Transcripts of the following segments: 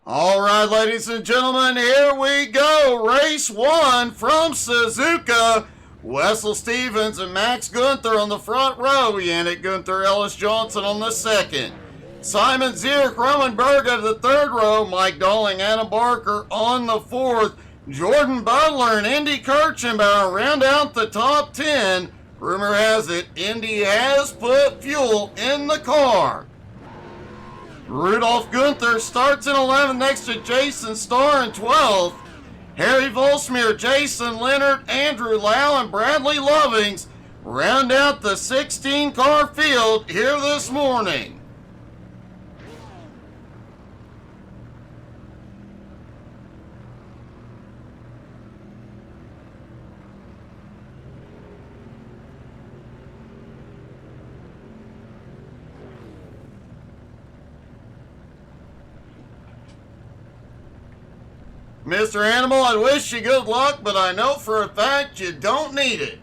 All right, ladies and gentlemen, here we go. Race 1 from Suzuka. Wessel Stevens and Max Gunther on the front row. Yannick Gunther, Ellis Johnson on the second. Simon Zierk, Roman Berga the third row. Mike Dolling, Adam Barker on the fourth. Jordan Butler and Indy Kirchenbauer round out the top 10. Rumor has it, Indy has put fuel in the car. Rudolph Gunther starts in 11th next to Jason Starr in 12th. Harry Volsmere, Jason Leonard, Andrew Lau, and Bradley Lovings round out the 16-car field here this morning. Mr. Animal, I wish you good luck, but I know for a fact you don't need it.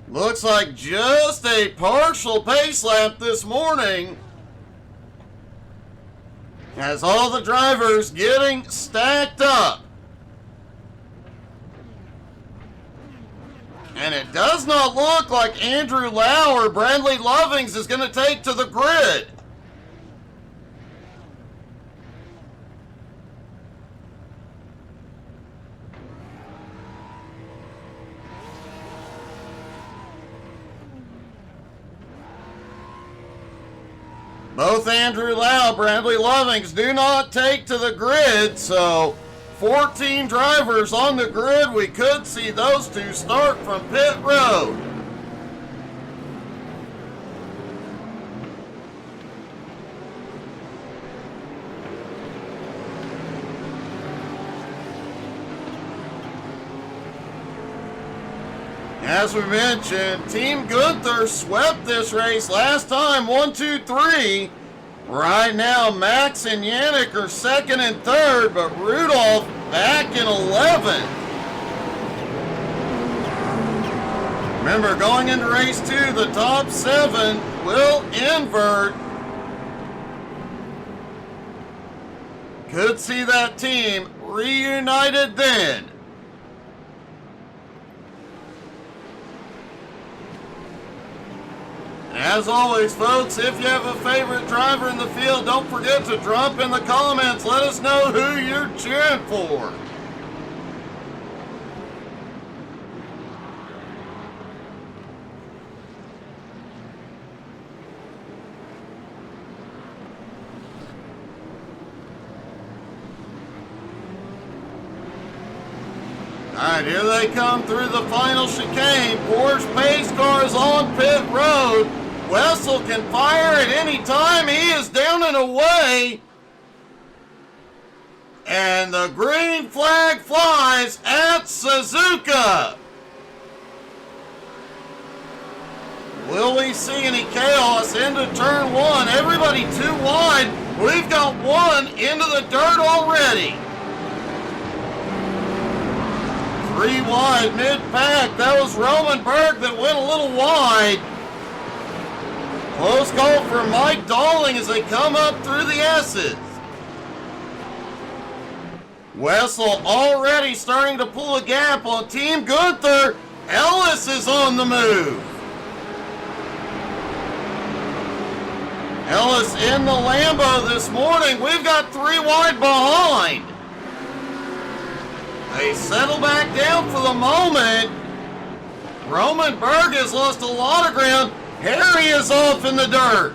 Looks like just a partial pace lap this morning, as all the drivers getting stacked up. And it does not look like Andrew Lau or Bradley Lovings is going to take to the grid. Both Andrew Lau, Bradley Lovings do not take to the grid, so 14 drivers on the grid. We could see those two start from pit road. As we mentioned, Team Gunther swept this race last time, 1, 2, 3. Right now, Max and Yannick are second and third, but Rudolph back in 11th. Remember, going into race 2, the top 7 will invert. Could see that team reunited then. As always, folks, if you have a favorite driver in the field, don't forget to drop in the comments. Let us know who you're cheering for. Alright, here they come through the final chicane. Porsche pace cars on pit road. Wessel can fire at any time. He is down and away. And the green flag flies at Suzuka. Will we see any chaos into turn 1? Everybody too wide. We've got one into the dirt already. 3 wide mid-pack. That was Roman Berg that went a little wide. Close call for Mike Dolling as they come up through the S's. Wessel already starting to pull a gap on Team Gunther. Ellis is on the move. Ellis in the Lambo this morning. We've got 3 wide behind. They settle back down for the moment. Roman Berg has lost a lot of ground. Harry is off in the dirt.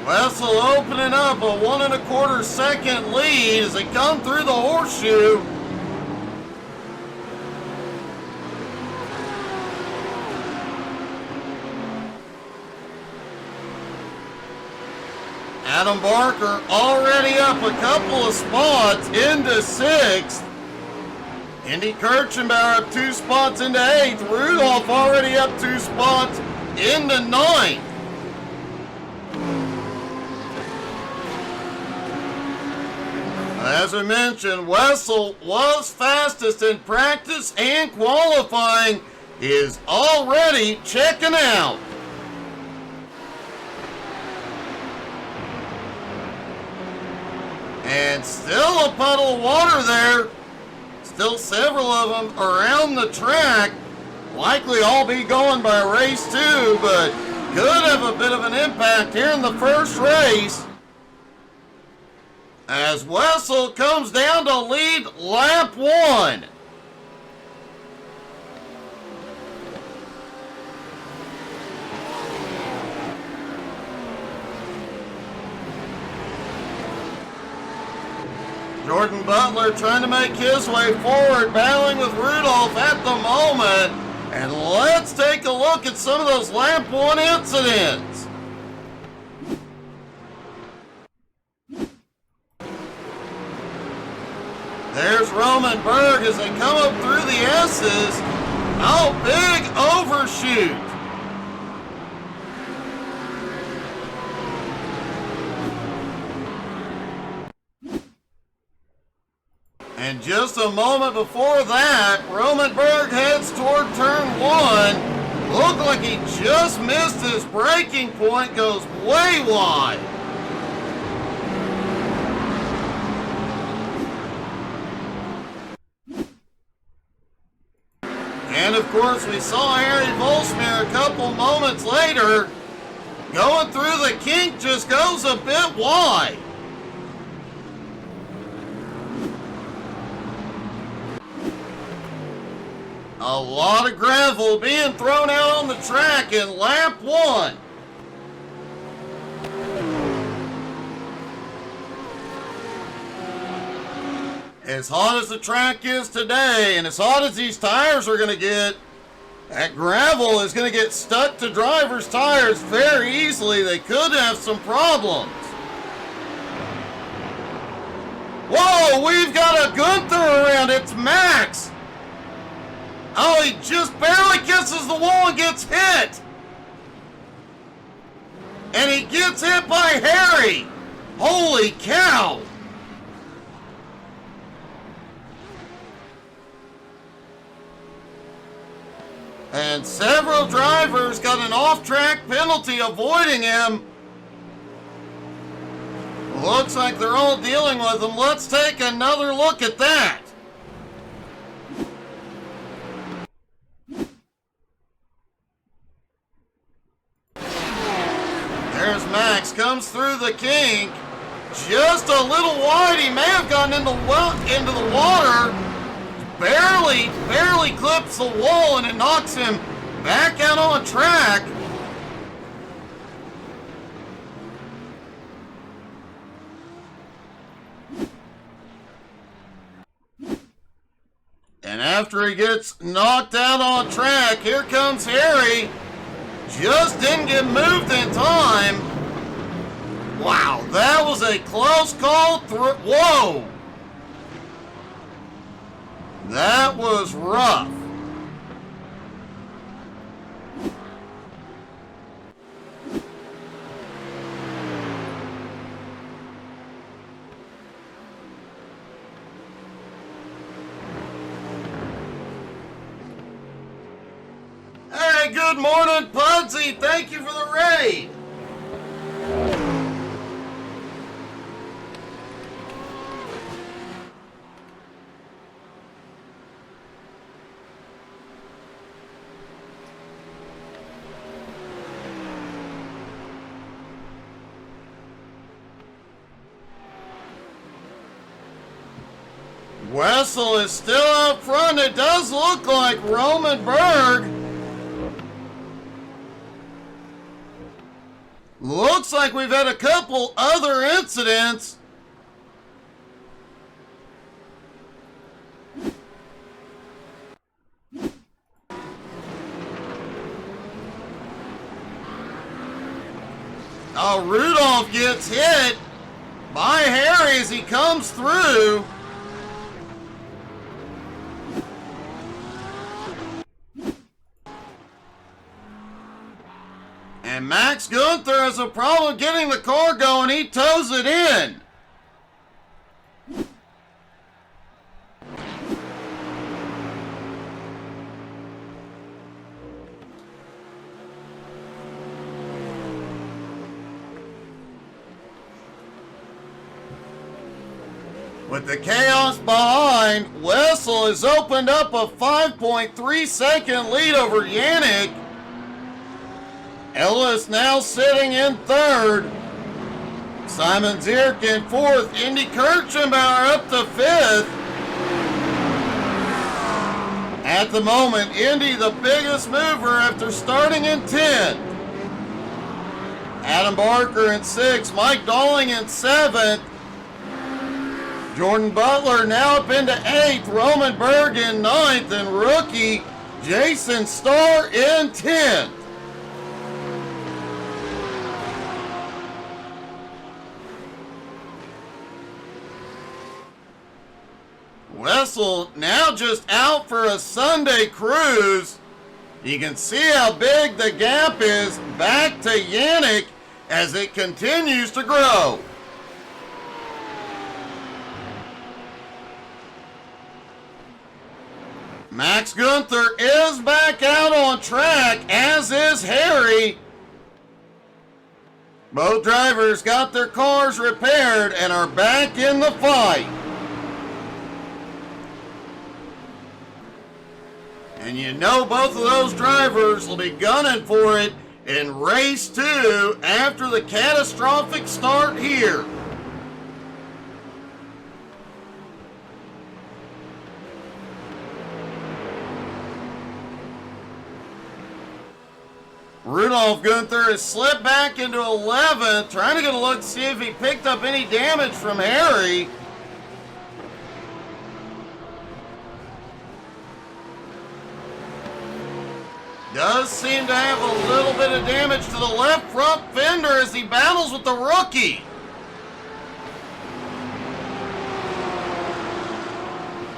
Wessel opening up a 1 1/4 second lead as they come through the horseshoe. Adam Barker already up a couple of spots into 6th. Indy Kirchenbauer up 2 spots into 8th. Rudolph already up 2 spots into 9th. As I mentioned, Wessel was fastest in practice and qualifying, is already checking out. And still a puddle of water there. Still several of them around the track. Likely all be going by race 2, but could have a bit of an impact here in the first race. As Wessel comes down to lead lap 1. Jordan Butler trying to make his way forward, battling with Rudolph at the moment. And let's take a look at some of those lap 1 incidents. There's Roman Berg as they come up through the S's. Oh, big overshoot. And just a moment before that, Roman Berg heads toward turn 1. Looked like he just missed his braking point, goes way wide. And of course, we saw Harry Volsmir a couple moments later. Going through the kink, just goes a bit wide. A lot of gravel being thrown out on the track in lap 1. As hot as the track is today, and as hot as these tires are going to get, that gravel is going to get stuck to drivers' tires very easily. They could have some problems. Whoa, we've got a Gunther around. It's Max. Oh, he just barely kisses the wall and gets hit. And he gets hit by Harry. Holy cow. And several drivers got an off-track penalty avoiding him. Looks like they're all dealing with him. Let's take another look at that. There's Max, comes through the kink. Just a little wide. He may have gotten into the water. Barely clips the wall, and it knocks him back out on track. And after he gets knocked out on track, here comes Harry. Just didn't get moved in time. Wow, that was a close call. Whoa! That was rough. Hey, good morning, Pudsey. Thank you for the raid. Wessel is still up front. It does look like Roman Berg. Looks like we've had a couple other incidents. Oh, Rudolph gets hit by Harry as he comes through. And Max Gunther has a problem getting the car going. He tows it in. With the chaos behind, Wessel has opened up a 5.3 second lead over Yannick. Ellis now sitting in third. Simon Zierk in fourth. Indy Kirchenbauer up to fifth. At the moment, Indy the biggest mover after starting in 10th. Adam Barker in 6th. Mike Dolling in 7th. Jordan Butler now up into 8th. Roman Berg in 9th. And rookie Jason Starr in 10th. Wessel now just out for a Sunday cruise. You can see how big the gap is back to Yannick as it continues to grow. Max Gunther is back out on track, as is Harry. Both drivers got their cars repaired and are back in the fight. And you know both of those drivers will be gunning for it in race 2 after the catastrophic start here. Rudolph Gunther has slipped back into 11th, trying to get a look to see if he picked up any damage from Harry. Does seem to have a little bit of damage to the left front fender as he battles with the rookie.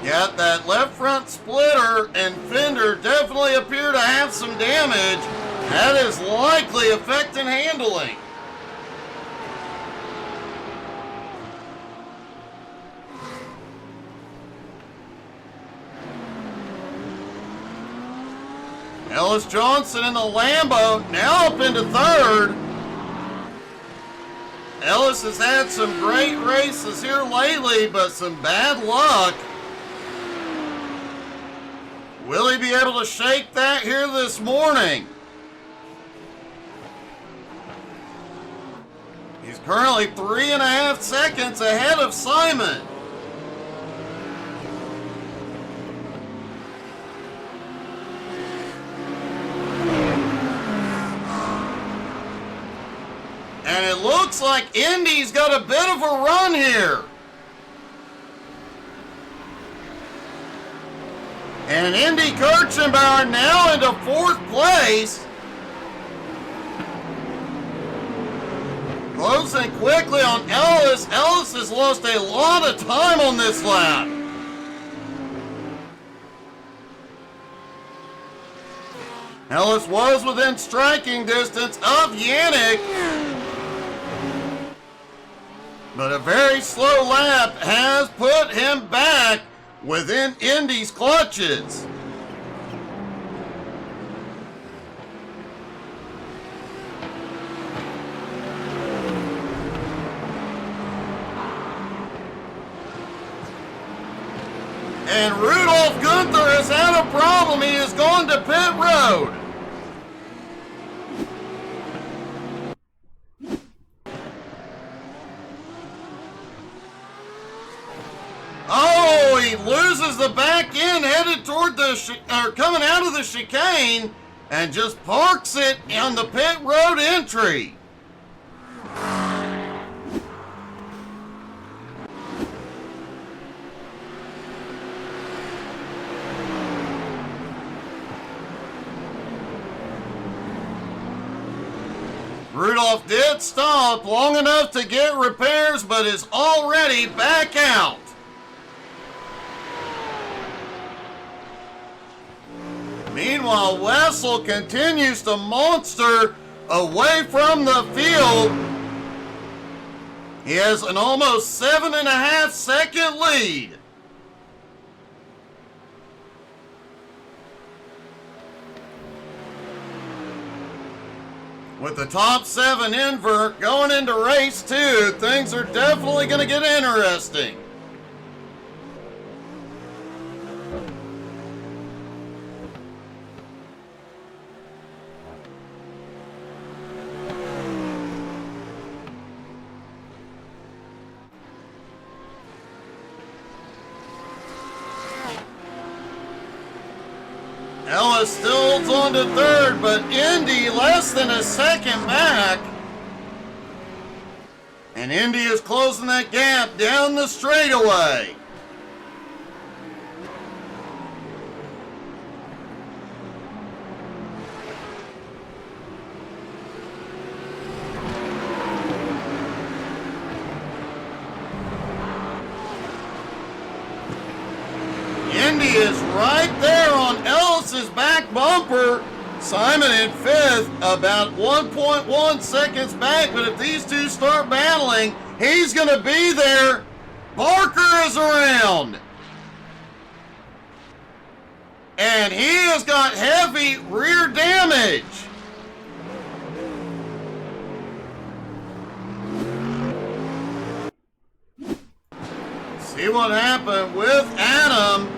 Yeah, that left front splitter and fender definitely appear to have some damage. That is likely affecting handling. Ellis Johnson in the Lambo, now up into third. Ellis has had some great races here lately, but some bad luck. Will he be able to shake that here this morning? He's currently 3.5 seconds ahead of Simon. And it looks like Indy's got a bit of a run here. And Indy Kirchenbauer now into 4th place. Closing quickly on Ellis. Ellis has lost a lot of time on this lap. Ellis was within striking distance of Yannick. But a very slow lap has put him back within Indy's clutches. And Rudolph Gunther has had a problem. He has gone to pit road. Oh, he loses the back end headed toward the, coming out of the chicane and just parks it on the pit road entry. Rudolph did stop long enough to get repairs, but is already back out. Meanwhile, Wessel continues to monster away from the field. He has an almost 7.5 second lead. With the top 7 invert going into race 2, things are definitely going to get interesting. Ellis still holds on to 3rd, but Indy less than a second back. And Indy is closing that gap down the straightaway. Indy is right there on Ellis's back bumper. Simon in 5th, about 1.1 seconds back, but if these two start battling, he's going to be there. Barker is around. And he has got heavy rear damage. See what happened with Adam.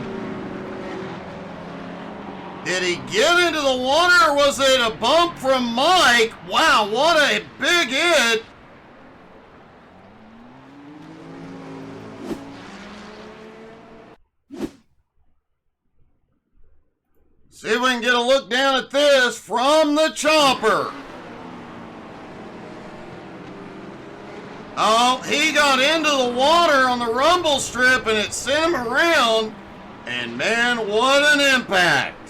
Did he get into the water or was it a bump from Mike? Wow, what a big hit. See if we can get a look down at this from the chopper. Oh, he got into the water on the rumble strip and it sent him around. And man, what an impact.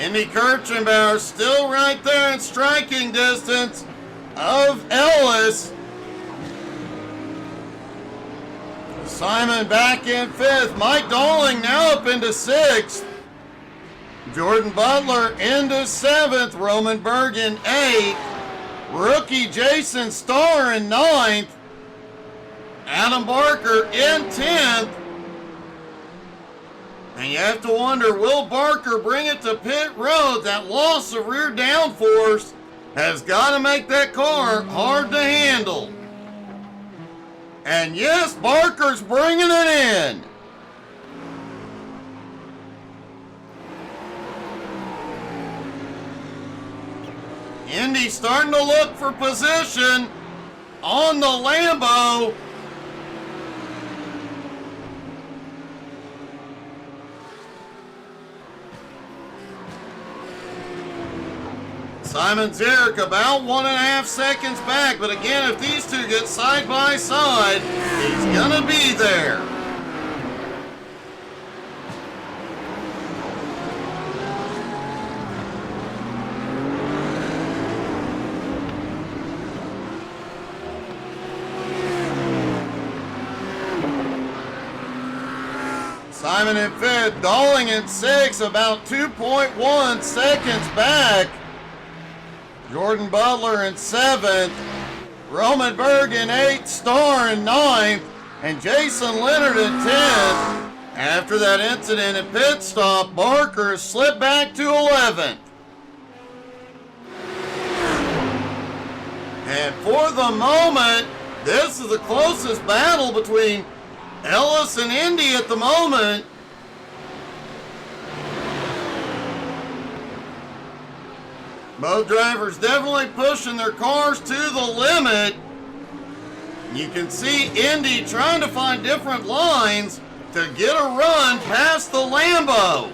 Indy Kirchenbauer still right there in striking distance of Ellis. Simon back in 5th. Mike Dolling now up into 6th. Jordan Butler into 7th. Roman Bergen 8th. Rookie Jason Starr in 9th. Adam Barker in 10th. And you have to wonder, will Barker bring it to pit road? That loss of rear downforce has got to make that car hard to handle. And yes, Barker's bringing it in. Indy starting to look for position on the Lambo. Simon Zarek about 1.5 seconds back, but again, if these two get side by side, he's gonna be there. Simon in 5th, Dolling in 6th, about 2.1 seconds back. Jordan Butler in 7th, Roman Berg in 8th, Starr in 9th, and Jason Leonard in 10th. After that incident at pit stop, Barker slipped back to 11th. And for the moment, this is the closest battle between Ellis and Indy at the moment. Both drivers definitely pushing their cars to the limit. You can see Indy trying to find different lines to get a run past the Lambo.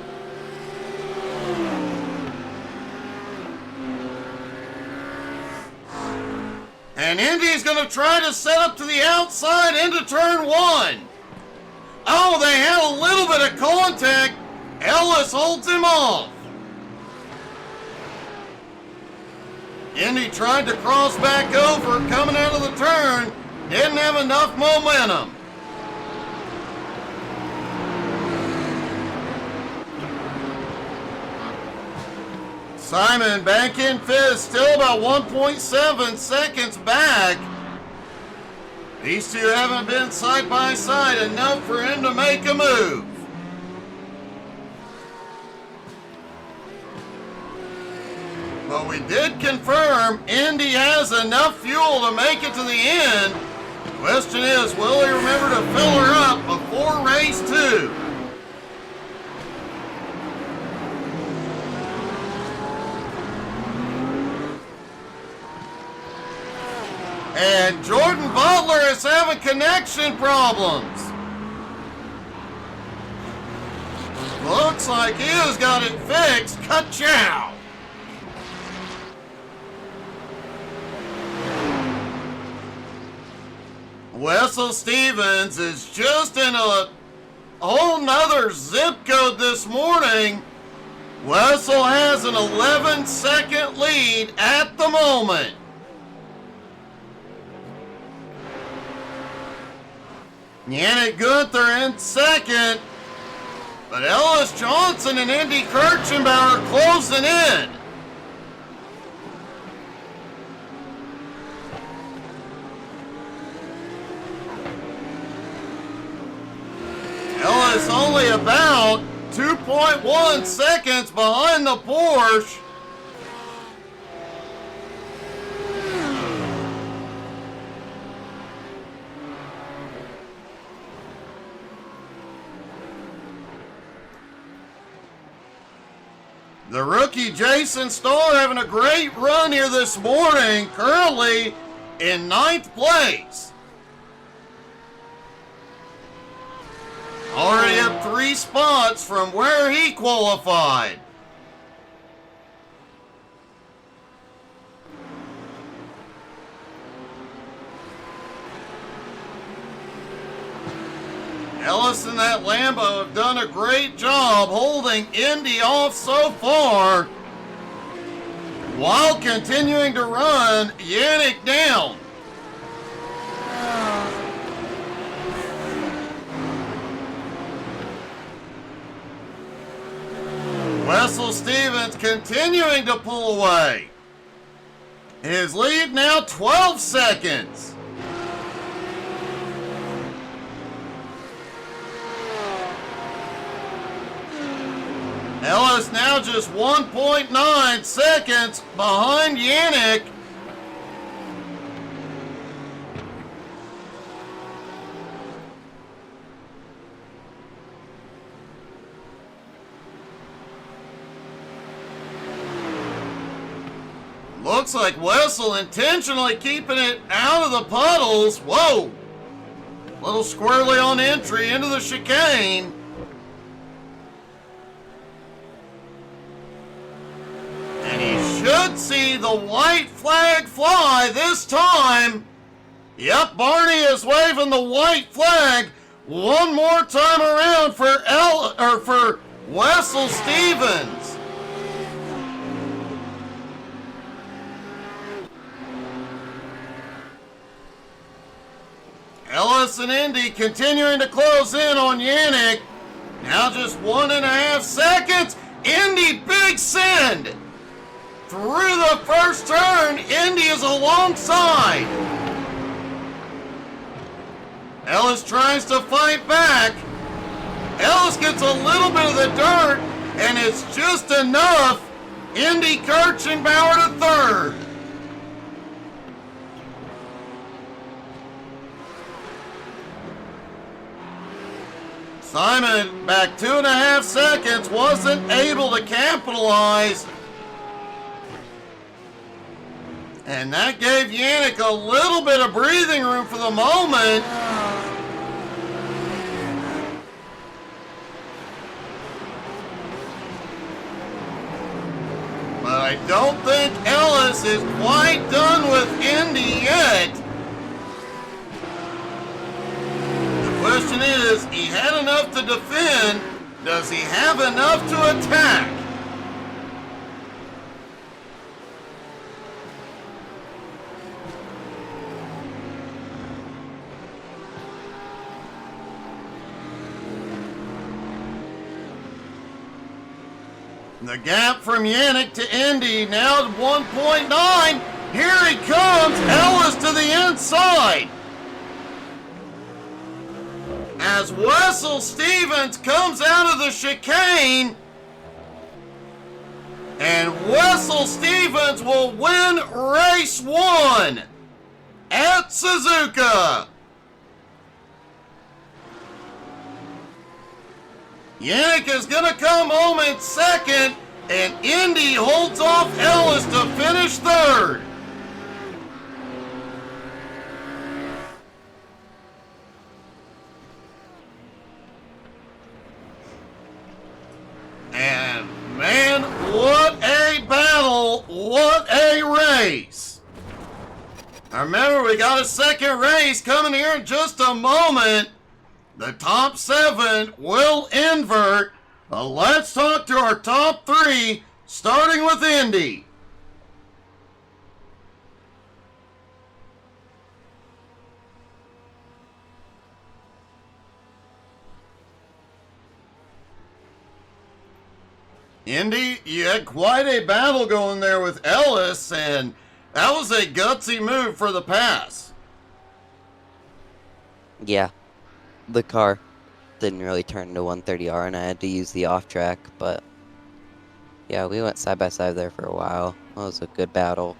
And Indy's going to try to set up to the outside into turn 1. Oh, they had a little bit of contact. Ellis holds him off. Indy tried to cross back over, coming out of the turn, didn't have enough momentum. Simon back in fifth, still about 1.7 seconds back. These two haven't been side by side enough for him to make a move. But we did confirm Indy has enough fuel to make it to the end. Question is, will he remember to fill her up before race 2? And Jordan Butler is having connection problems. Looks like he has got it fixed. Ka-chow! Wessel Stevens is just in a whole nother zip code this morning. Wessel has an 11-second lead at the moment. Yannick Gunther in second, but Ellis Johnson and Indy Kirchenbauer closing in. Ellis only about 2.1 seconds behind the Porsche. The rookie Jason Starr having a great run here this morning, currently in 9th place. Already up 3 spots from where he qualified. Ellis and that Lambo have done a great job holding Indy off so far while continuing to run Yannick down. Wessel Stevens continuing to pull away. His lead now 12 seconds. Ellis now just 1.9 seconds behind Yannick. Looks like Wessel intentionally keeping it out of the puddles. Whoa! Little squirrely on entry into the chicane. And he should see the white flag fly this time. Yep, Barney is waving the white flag one more time around for Wessel Stevens. Ellis and Indy continuing to close in on Yannick. Now just 1.5 seconds. Indy, big send. Through the first turn, Indy is alongside. Ellis tries to fight back. Ellis gets a little bit of the dirt, and it's just enough. Indy Kirchenbauer to third. Simon back 2.5 seconds, wasn't able to capitalize. And that gave Yannick a little bit of breathing room for the moment. But I don't think Ellis is quite done with Indy yet. The question is, he had enough to defend. Does he have enough to attack? The gap from Yannick to Indy now at 1.9. Here he comes. Ellis to the inside. As Wessel Stevens comes out of the chicane. And Wessel Stevens will win race 1 at Suzuka. Yannick is going to come home in second, and Indy holds off Ellis to finish third. And man, what a battle, what a race. Now remember, we got a second race coming here in just a moment. The top 7 will invert. Let's talk to our top 3, starting with Indy. Indy, you had quite a battle going there with Ellis, and that was a gutsy move for the pass. Yeah. The car didn't really turn into 130R, and I had to use the off track, but yeah, we went side by side there for a while. It was a good battle.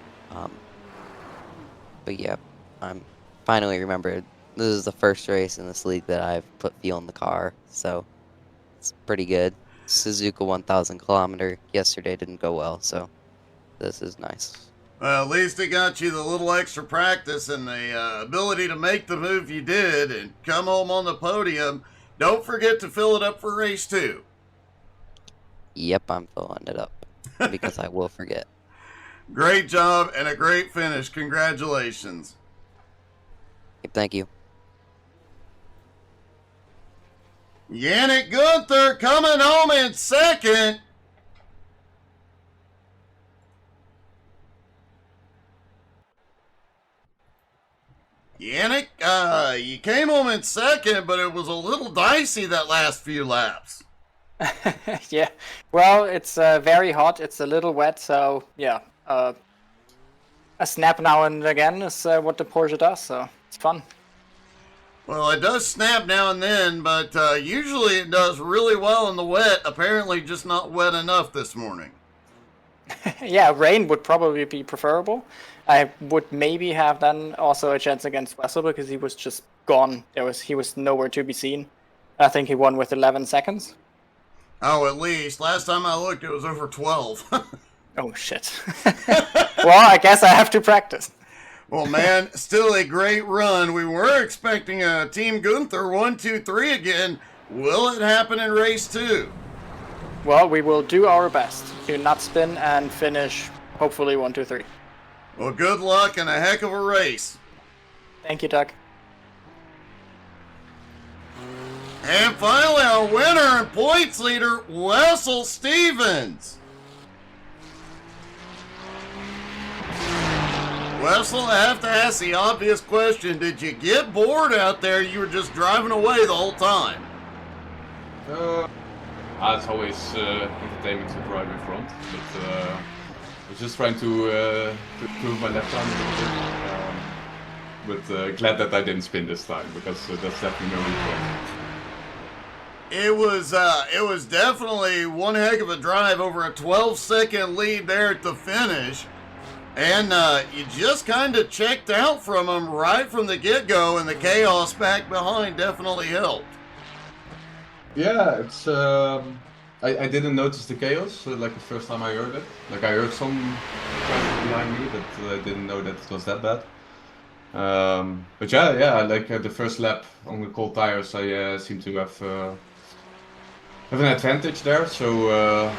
But yeah, I'm finally remembered this is the first race in this league that I've put fuel in the car, so it's pretty good. Suzuka 1,000 kilometer yesterday didn't go well, so this is nice. Well, at least it got you the little extra practice and the ability to make the move you did and come home on the podium. Don't forget to fill it up for race 2. Yep, I'm filling it up because I will forget. Great job and a great finish. Congratulations. Thank you. Yannick Gunther coming home in second. Yannick, you came home in second, but it was a little dicey that last few laps. Yeah, well, it's very hot. It's a little wet, so yeah. A snap now and again is what the Porsche does, so it's fun. Well, it does snap now and then, but usually it does really well in the wet. Apparently just not wet enough this morning. Yeah, rain would probably be preferable. I would maybe have then also a chance against Wessel because he was just gone. He was nowhere to be seen. I think he won with 11 seconds. Oh, at least. Last time I looked, it was over 12. Oh, shit. Well, I guess I have to practice. Well, man, still a great run. We were expecting a Team Gunther 1, 2, 3 again. Will it happen in race 2? Well, we will do our best to not spin and finish, hopefully, 1, 2, 3. Well, good luck and a heck of a race. Thank you, Doug. And finally, our winner and points leader, Wessel Stevens. Wessel, I have to ask the obvious question. Did you get bored out there? You were just driving away the whole time. It's always entertaining to drive in front, but I was just trying to improve my left time a little bit. But glad that I didn't spin this time, because that's definitely no reason. It was definitely one heck of a drive, over a 12-second lead there at the finish. And you just kind of checked out from him right from the get-go, and the chaos back behind definitely helped. Yeah, it's I didn't notice the chaos like the first time I heard it. Like I heard some crashing behind me, but I didn't know that it was that bad. But yeah, like the first lap on the cold tires, I seem to have an advantage there. So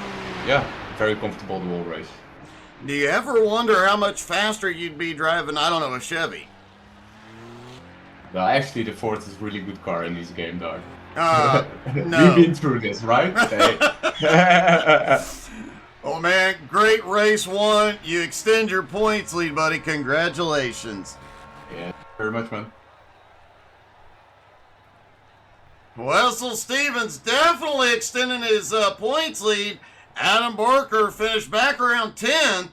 yeah, very comfortable the whole race. Do you ever wonder how much faster you'd be driving, I don't know, a Chevy? Well, actually, the Ford is a really good car in this game, dog. No. We've been through this, right? Oh man, great race 1. You extend your points lead, buddy. Congratulations. Yeah, very much, man. Wessel Stevens definitely extending his points lead Adam Barker finished back around 10th.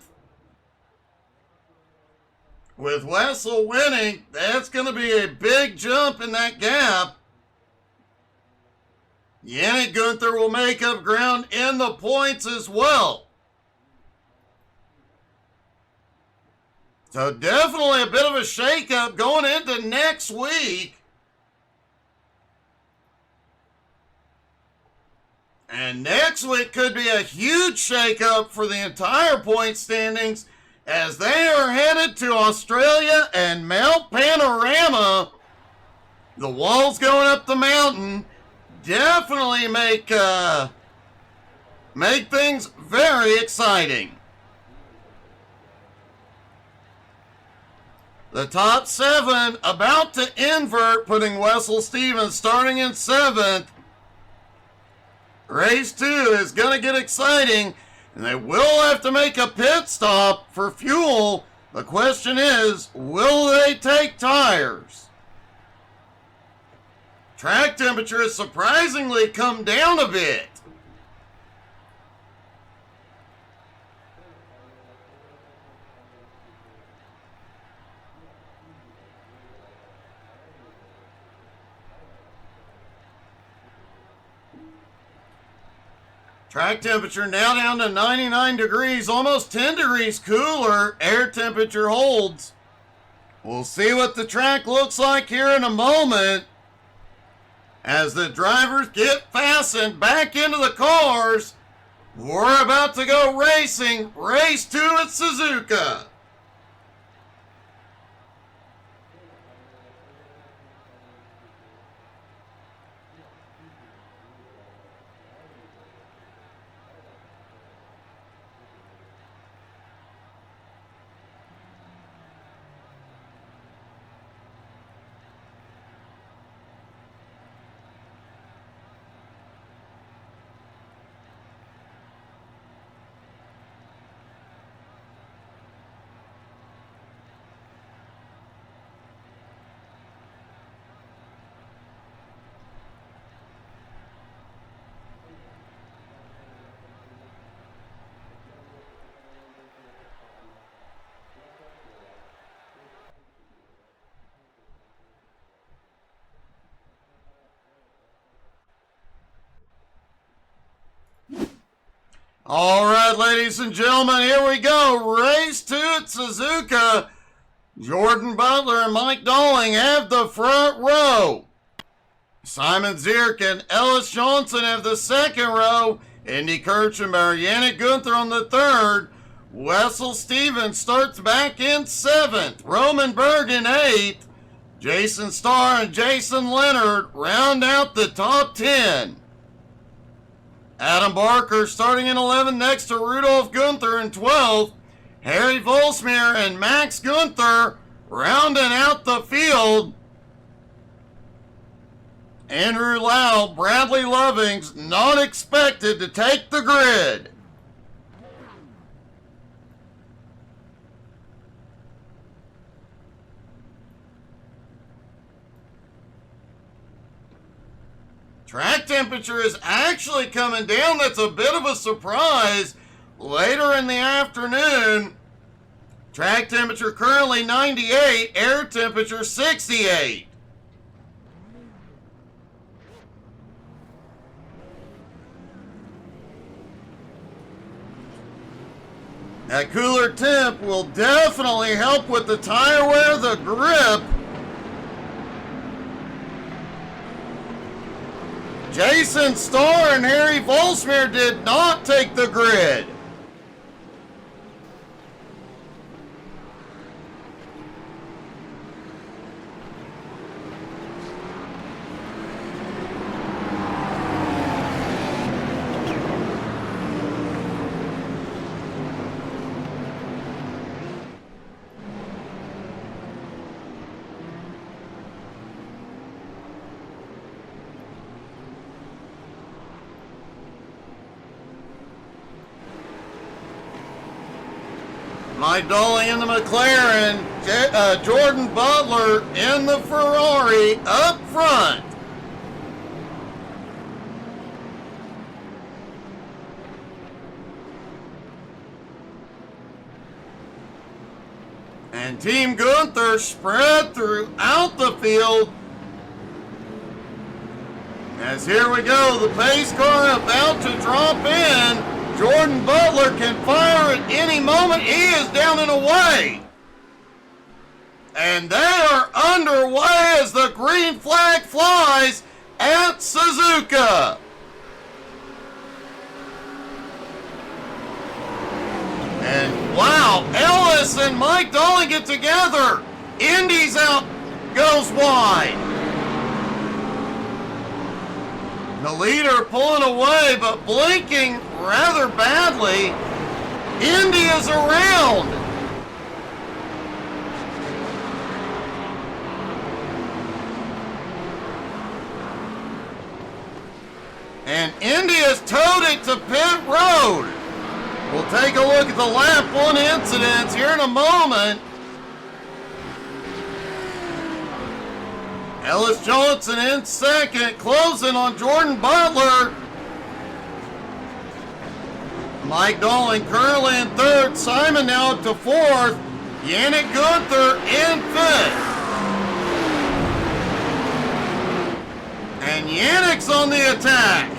With Wessel winning, that's going to be a big jump in that gap. Yannick Gunther will make up ground in the points as well. So definitely a bit of a shakeup going into next week. And next week could be a huge shakeup for the entire point standings as they are headed to Australia and Mount Panorama. The walls going up the mountain definitely make things very exciting. The top 7 about to invert, putting Wessel Stevens starting in 7th. Race 2 is going to get exciting, and they will have to make a pit stop for fuel. The question is, will they take tires? Track temperature has surprisingly come down a bit. Track temperature now down to 99 degrees, almost 10 degrees cooler. Air temperature holds. We'll see what the track looks like here in a moment as the drivers get fastened back into the cars. We're about to go racing. Race 2 at Suzuka. All right, ladies and gentlemen, here we go. Race 2 at Suzuka. Jordan Butler and Mike Dolling have the front row. Simon Zierk and Ellis Johnson have the second row. Indy Kirchenbauer, Yannick Gunther on the third. Wessel Stevens starts back in 7th. Roman Berg in 8th. Jason Starr and Jason Leonard round out the top 10. Adam Barker starting in 11th next to Rudolf Gunther in 12th. Harry Volsmir and Max Gunther rounding out the field. Andrew Lau, Bradley Lovings not expected to take the grid. Track temperature is actually coming down. That's a bit of a surprise. Later in the afternoon, track temperature currently 98, air temperature 68. That cooler temp will definitely help with the tire wear, the grip. Jason Starr and Harry Volsmir did not take the grid. Mike Dolly in the McLaren, Jordan Butler in the Ferrari up front. And Team Gunther spread throughout the field. As here we go, the pace car about to drop in. Jordan Butler can fire at any moment. He is down and away. And they are underway as the green flag flies at Suzuka. And wow, Ellis and Mike Dolling get together. Indy's out, goes wide. The leader pulling away, but blinking rather badly. Indy is around. And Indy has towed it to pit road. We'll take a look at the lap 1 incidents here in a moment. Ellis Johnson in second, closing on Jordan Butler. Mike Dolling currently in third. Simon now up to fourth. Yannick Gunther in fifth. And Yannick's on the attack.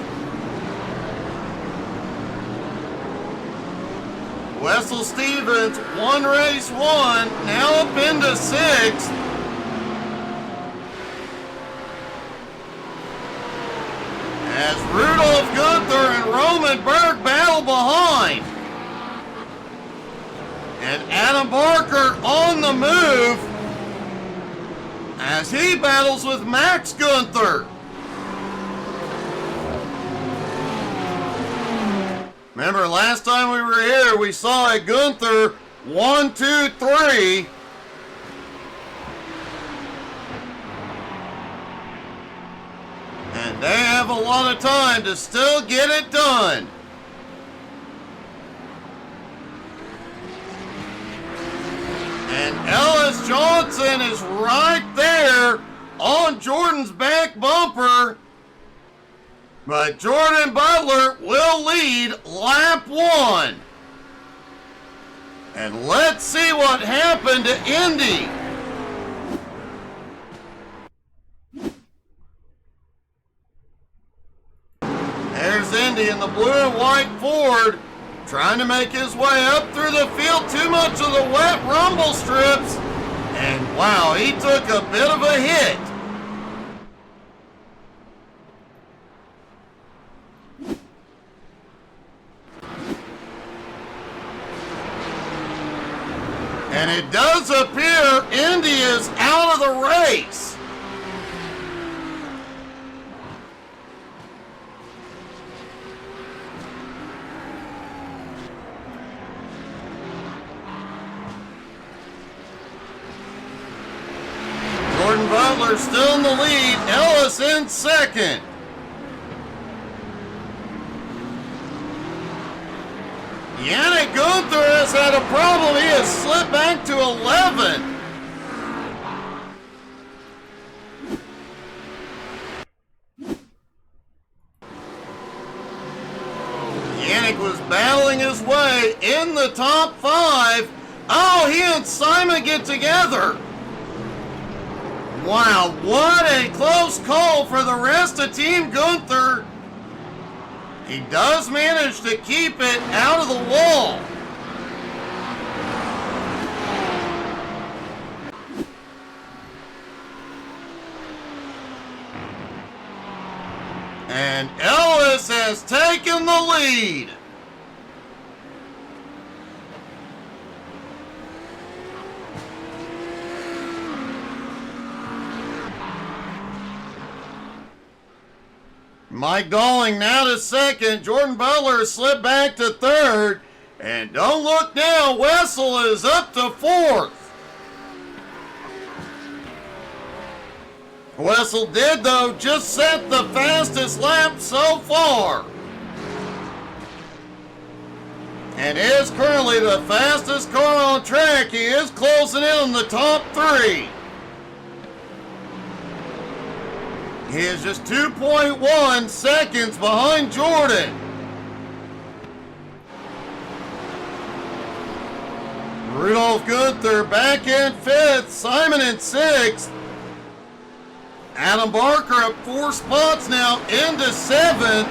Wessel Stevens, one race won, now up into sixth. As Rudolph Gunther and Roman Berg battle behind. And Adam Barker on the move as he battles with Max Gunther. Remember, last time we were here, we saw a Gunther 1, 2, 3. And they have a lot of time to still get it done. And Ellis Johnson is right there on Jordan's back bumper. But Jordan Butler will lead lap 1. And let's see what happened to Indy. There's Indy in the blue and white Ford, trying to make his way up through the field. Too much of the wet rumble strips. And wow, he took a bit of a hit. And it does appear Indy is out of the race. Jordan Butler still in the lead. Ellis in second. Yannick Gunther has had a problem. He has slipped back to 11. Yannick was battling his way in the top 5. Oh, he and Simon get together. Wow, what a close call for the rest of Team Gunther. He does manage to keep it out of the wall. And Ellis has taken the lead. Mike Dolling now to second. Jordan Butler slipped back to third. And don't look now, Wessel is up to fourth. Wessel did, though, just set the fastest lap so far. And is currently the fastest car on track. He is closing in on the top 3. He is just 2.1 seconds behind Jordan. Rudolph Gunther back in 5th. Simon in 6th. Adam Barker up 4 spots now into 7th.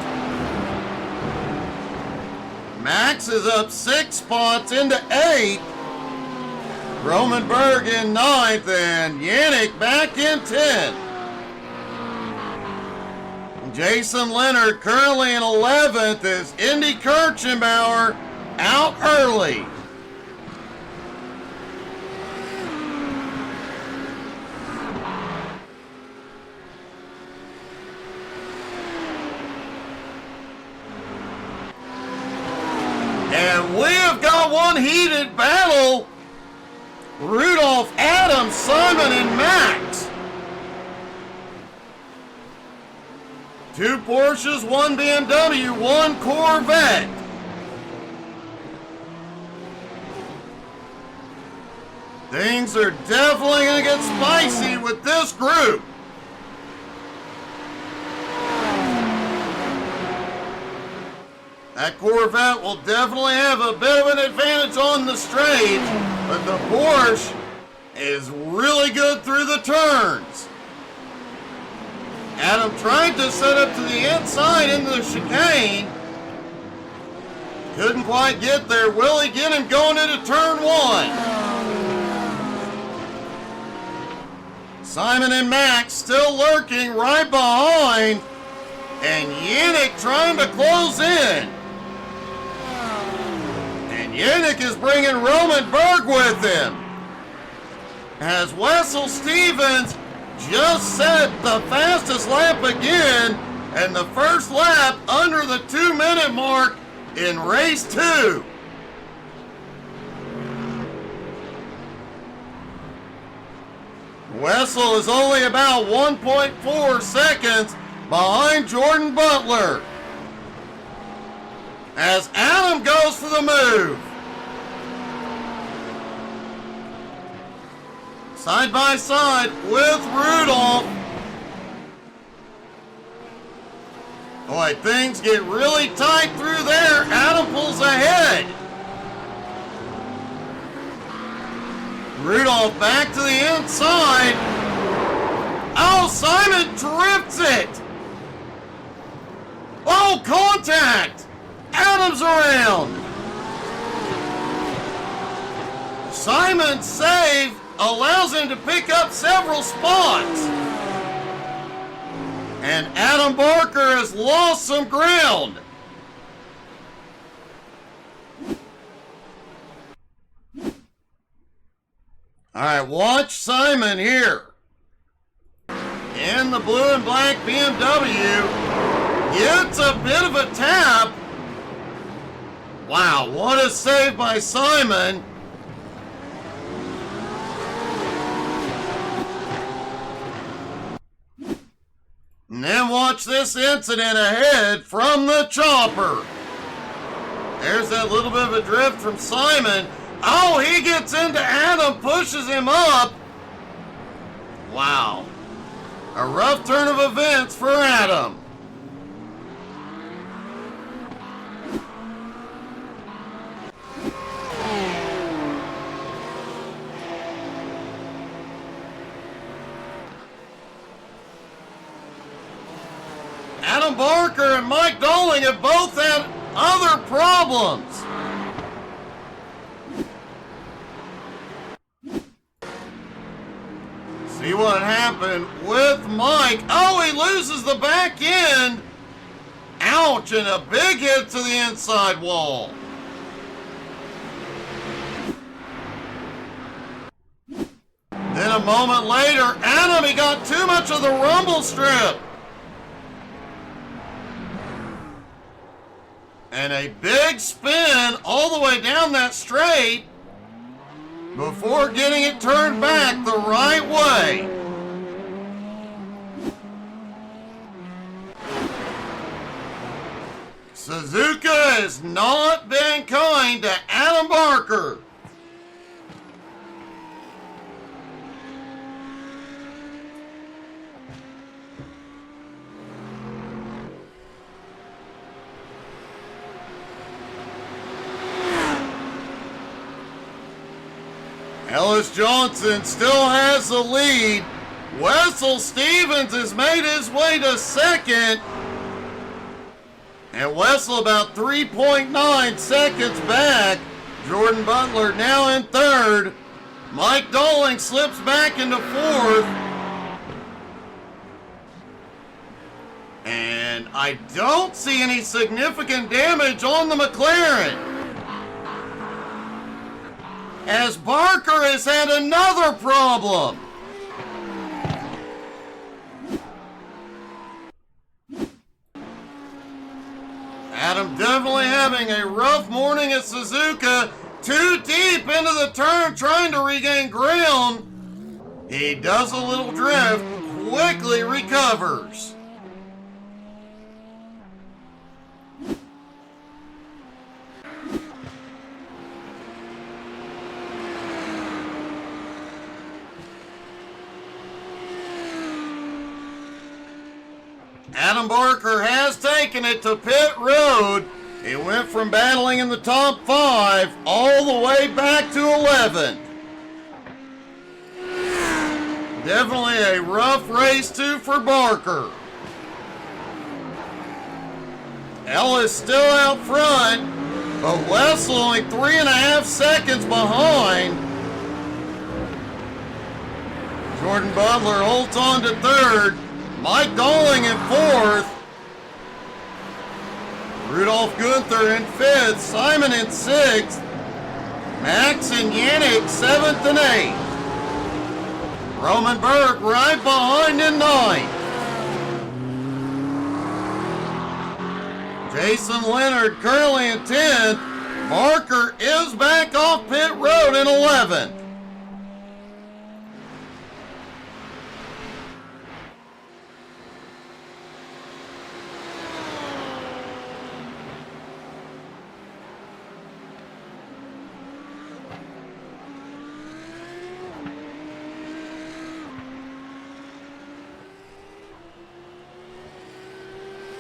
Max is up 6 spots into 8th. Roman Berg in 9th and Yannick back in 10th. Jason Leonard currently in 11th as Indy Kirchenbauer out early. And we have got one heated battle. Rudolph, Adam, Simon, and Max. 2 Porsches, 1 BMW, 1 Corvette. Things are definitely going to get spicy with this group. That Corvette will definitely have a bit of an advantage on the straight, but the Porsche is really good through the turns. Adam tried to set up to the inside into the chicane. Couldn't quite get there. Will he get him going into turn 1? Simon and Max still lurking right behind. And Yannick trying to close in. And Yannick is bringing Roman Berg with him. As Wessel Stevens just set the fastest lap again, and the first lap under the 2-minute mark in race 2. Wessel is only about 1.4 seconds behind Jordan Butler. As Adam goes for the move. Side by side with Rudolph. Boy, things get really tight through there. Adam pulls ahead. Rudolph back to the inside. Oh, Simon drifts it. Oh, contact. Adam's around. Simon's save allows him to pick up several spots. And Adam Barker has lost some ground. All right, watch Simon here. In the blue and black BMW, gets a bit of a tap. Wow, what a save by Simon. And then watch this incident ahead from the chopper. There's that little bit of a drift from Simon. Oh, he gets into Adam, pushes him up. Wow. A rough turn of events for Adam. Adam Barker and Mike Doling have both had other problems. See what happened with Mike. Oh, he loses the back end. Ouch, and a big hit to the inside wall. Then a moment later, Adam, he got too much of the rumble strip. And a big spin all the way down that straight before getting it turned back the right way. Suzuka has not been kind to Adam Barker. Ellis Johnson still has the lead. Wessel Stevens has made his way to second. And Wessel about 3.9 seconds back. Jordan Butler now in third. Mike Dolling slips back into fourth. And I don't see any significant damage on the McLaren, as Barker has had another problem. Adam definitely having a rough morning at Suzuka. Too deep into the turn, trying to regain ground. He does a little drift, quickly recovers. Adam Barker has taken it to pit road. He went from battling in the top 5 all the way back to 11. Definitely a rough race too for Barker. Ellis still out front, but Wessel only 3.5 seconds behind. Jordan Butler holds on to third. Mike Dolling in fourth. Rudolph Gunther in fifth. Simon in sixth. Max and Yannick 7th and 8th. Roman Burke right behind in 9th. Jason Leonard currently in 10th. Barker is back off pit road in 11th.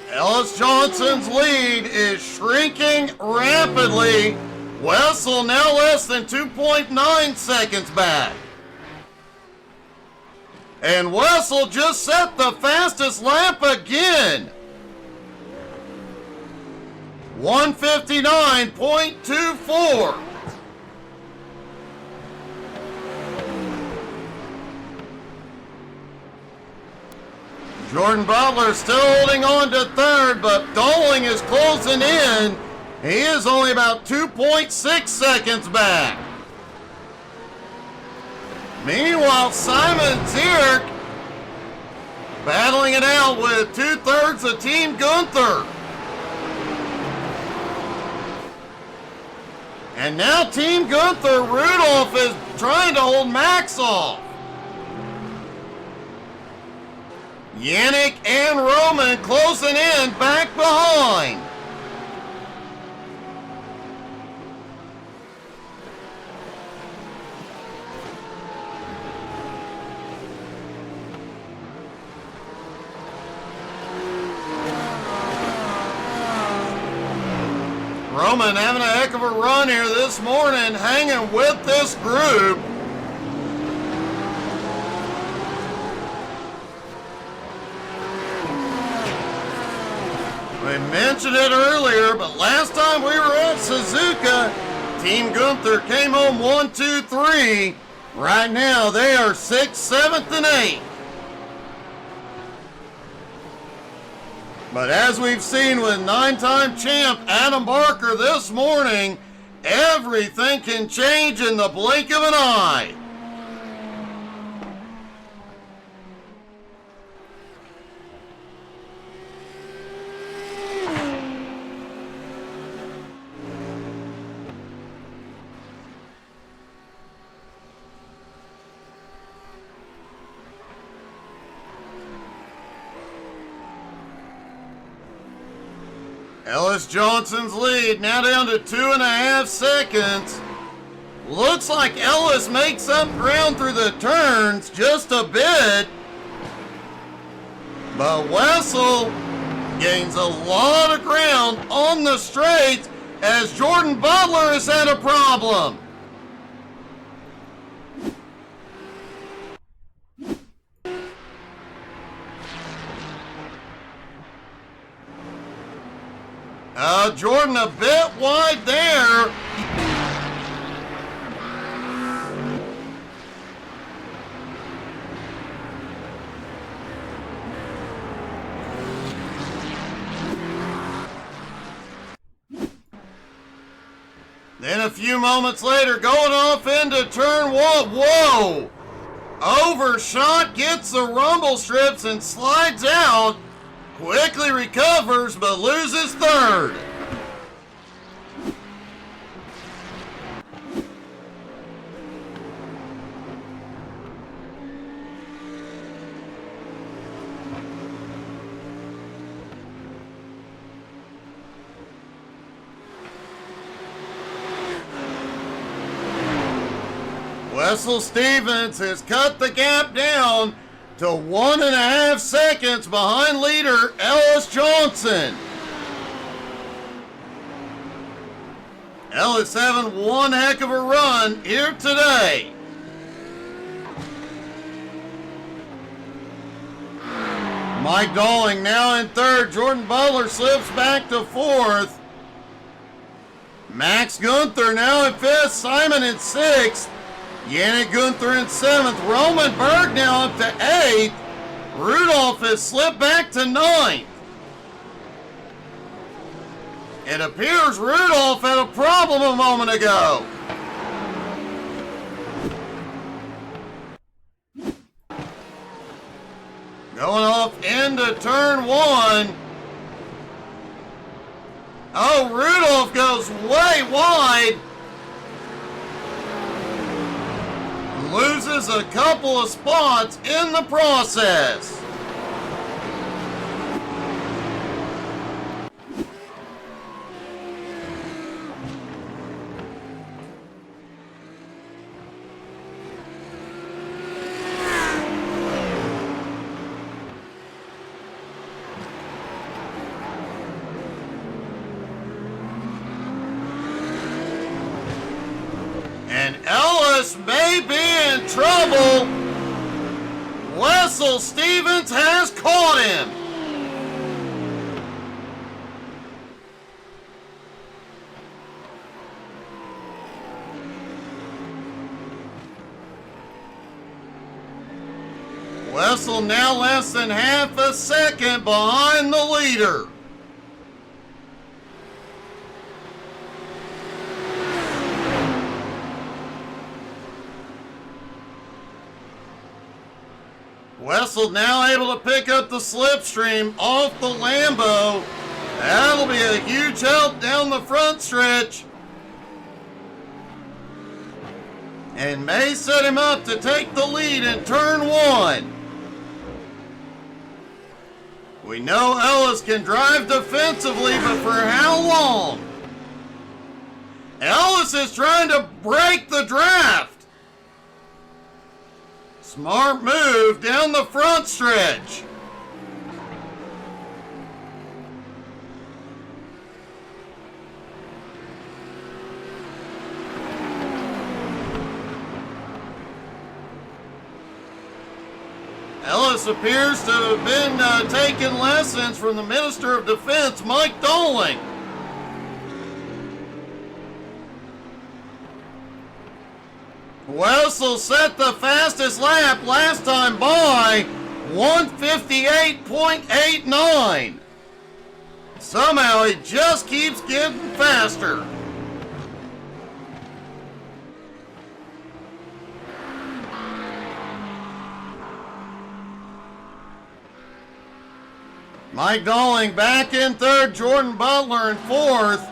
Ellis Johnson's lead is shrinking rapidly. Wessel now less than 2.9 seconds back. And Wessel just set the fastest lap again. 1:59.24. Jordan Butler still holding on to third, but Dolling is closing in. He is only about 2.6 seconds back. Meanwhile, Simon Zierk battling it out with 2/3 of Team Gunther. And now Team Gunther, Rudolph is trying to hold Max off. Yannick and Roman closing in back behind. Roman having a heck of a run here this morning, hanging with this group. We mentioned it earlier, but last time we were at Suzuka, Team Gunther came home 1, 2, 3. Right now, they are 6th, 7th, and 8th. But as we've seen with 9-time champ Adam Barker this morning, everything can change in the blink of an eye. Ellis Johnson's lead now down to 2.5 seconds. Looks like Ellis makes up ground through the turns just a bit. But Wessel gains a lot of ground on the straights as Jordan Butler has had a problem. Jordan a bit wide there. Then a few moments later, going off into turn one. Whoa! Overshot, gets the rumble strips and slides out. Quickly recovers, but loses third. Wessel Stevens has cut the gap down to 1.5 seconds behind leader Ellis Johnson. Ellis having one heck of a run here today. Mike Dolling now in third. Jordan Butler slips back to fourth. Max Gunther now in fifth. Simon in sixth. Yannick Gunther in seventh. Roman Berg now up to eighth. Rudolph has slipped back to ninth. It appears Rudolph had a problem a moment ago. Going off into turn one. Oh, Rudolph goes way wide. Loses a couple of spots in the process. And Ellis may be in trouble. Wessel Stevens has caught him. Wessel now less than half a second behind the leader. Wessel now able to pick up the slipstream off the Lambo. That'll be a huge help down the front stretch. And may set him up to take the lead in turn one. We know Ellis can drive defensively, but for how long? Ellis is trying to break the draft. Smart move down the front stretch. Ellis appears to have been taking lessons from the Minister of Defense, Mike Dolling. Wessel set the fastest lap last time by 1:58.89. Somehow he just keeps getting faster. Mike Dolling back in third, Jordan Butler in fourth,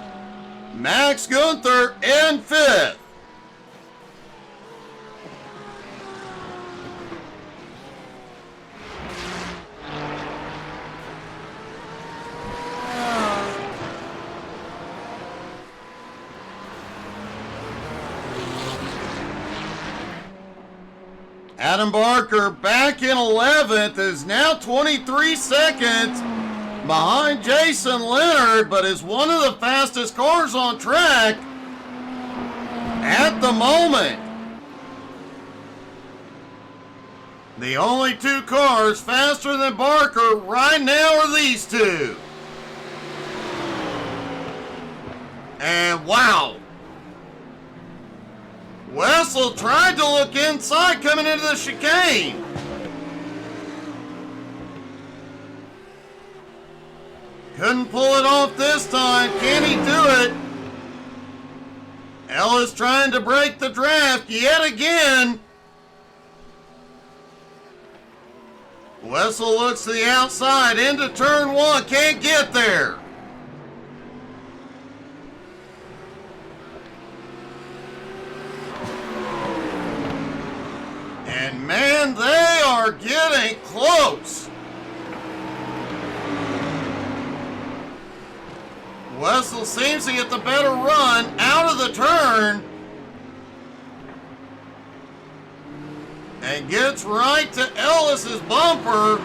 Max Gunther in fifth. Adam Barker back in 11th is now 23 seconds behind Jason Leonard, but is one of the fastest cars on track at the moment. The only two cars faster than Barker right now are these two. And wow! Wessel tried to look inside coming into the chicane. Couldn't pull it off this time. Can he do it? Ellis trying to break the draft yet again. Wessel looks to the outside into turn one. Can't get there. And man, they are getting close. Wessel seems to get the better run out of the turn and gets right to Ellis's bumper.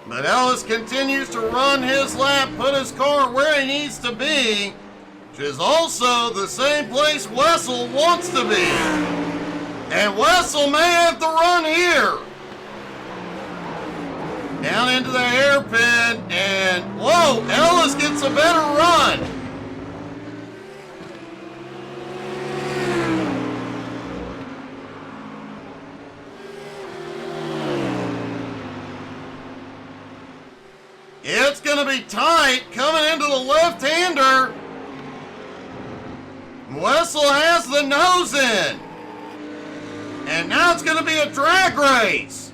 But Ellis continues to run his lap, put his car where he needs to be, which is also the same place Wessel wants to be. And Wessel may have the run here. Down into the hairpin, and whoa, Ellis gets a better run. It's going to be tight coming into the left-hander. Wessel has the nose in. And now it's going to be a drag race.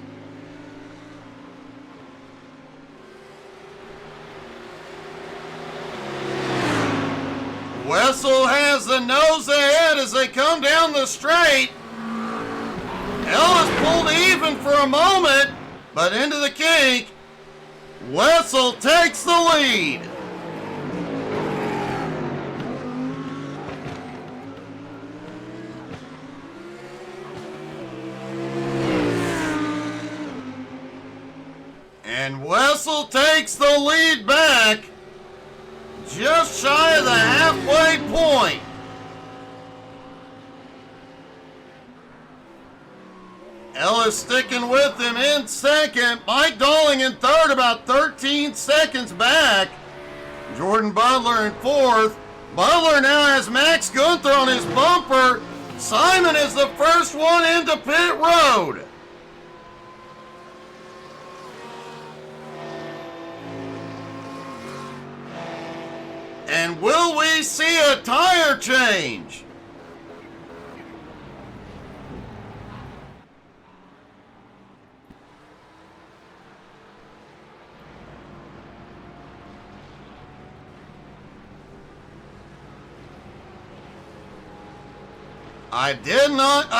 Wessel has the nose ahead as they come down the straight. Ellis pulled even for a moment, but into the kink. Wessel takes the lead. And Wessel takes the lead back. Just shy of the halfway point. Ellis sticking with him in second. Mike Dalling in third, about 13 seconds back. Jordan Butler in fourth. Butler now has Max Gunther on his bumper. Simon is the first one into pit road. And will we see a tire change?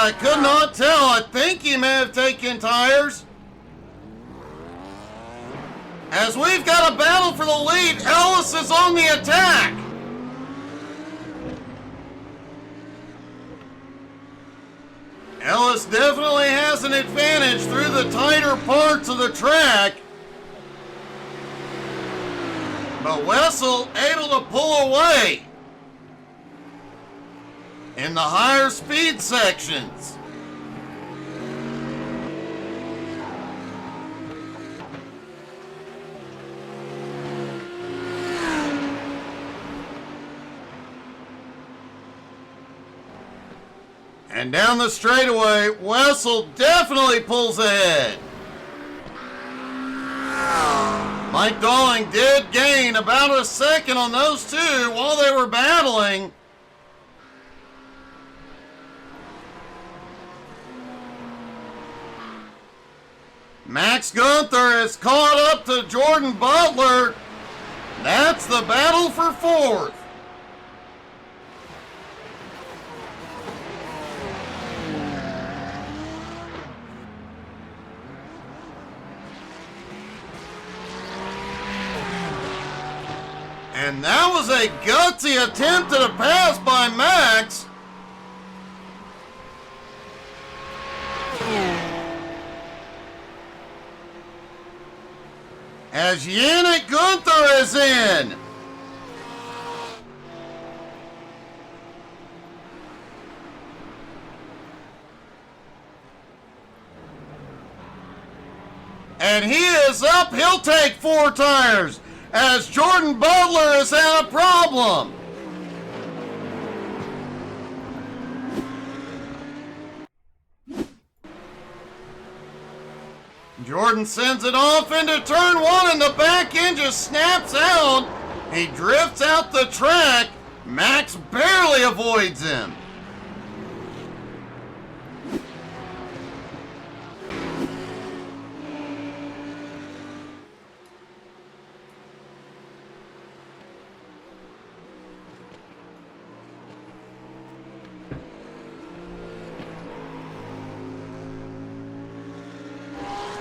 I could not tell. I think he may have taken tires. As we've got a battle for the lead, Ellis is on the attack. Ellis definitely has an advantage through the tighter parts of the track. But Wessel able to pull away in the higher speed sections. And down the straightaway, Wessel definitely pulls ahead. Mike Dalling did gain about a second on those two while they were battling. Max Gunther has caught up to Jordan Butler. That's the battle for fourth. And that was a gutsy attempt at a pass by Max. As Yannick Gunther is in. And he is up. He'll take 4 tires as Jordan Butler has had a problem. Jordan sends it off into turn 1 and the back end just snaps out. He drifts out the track. Max barely avoids him.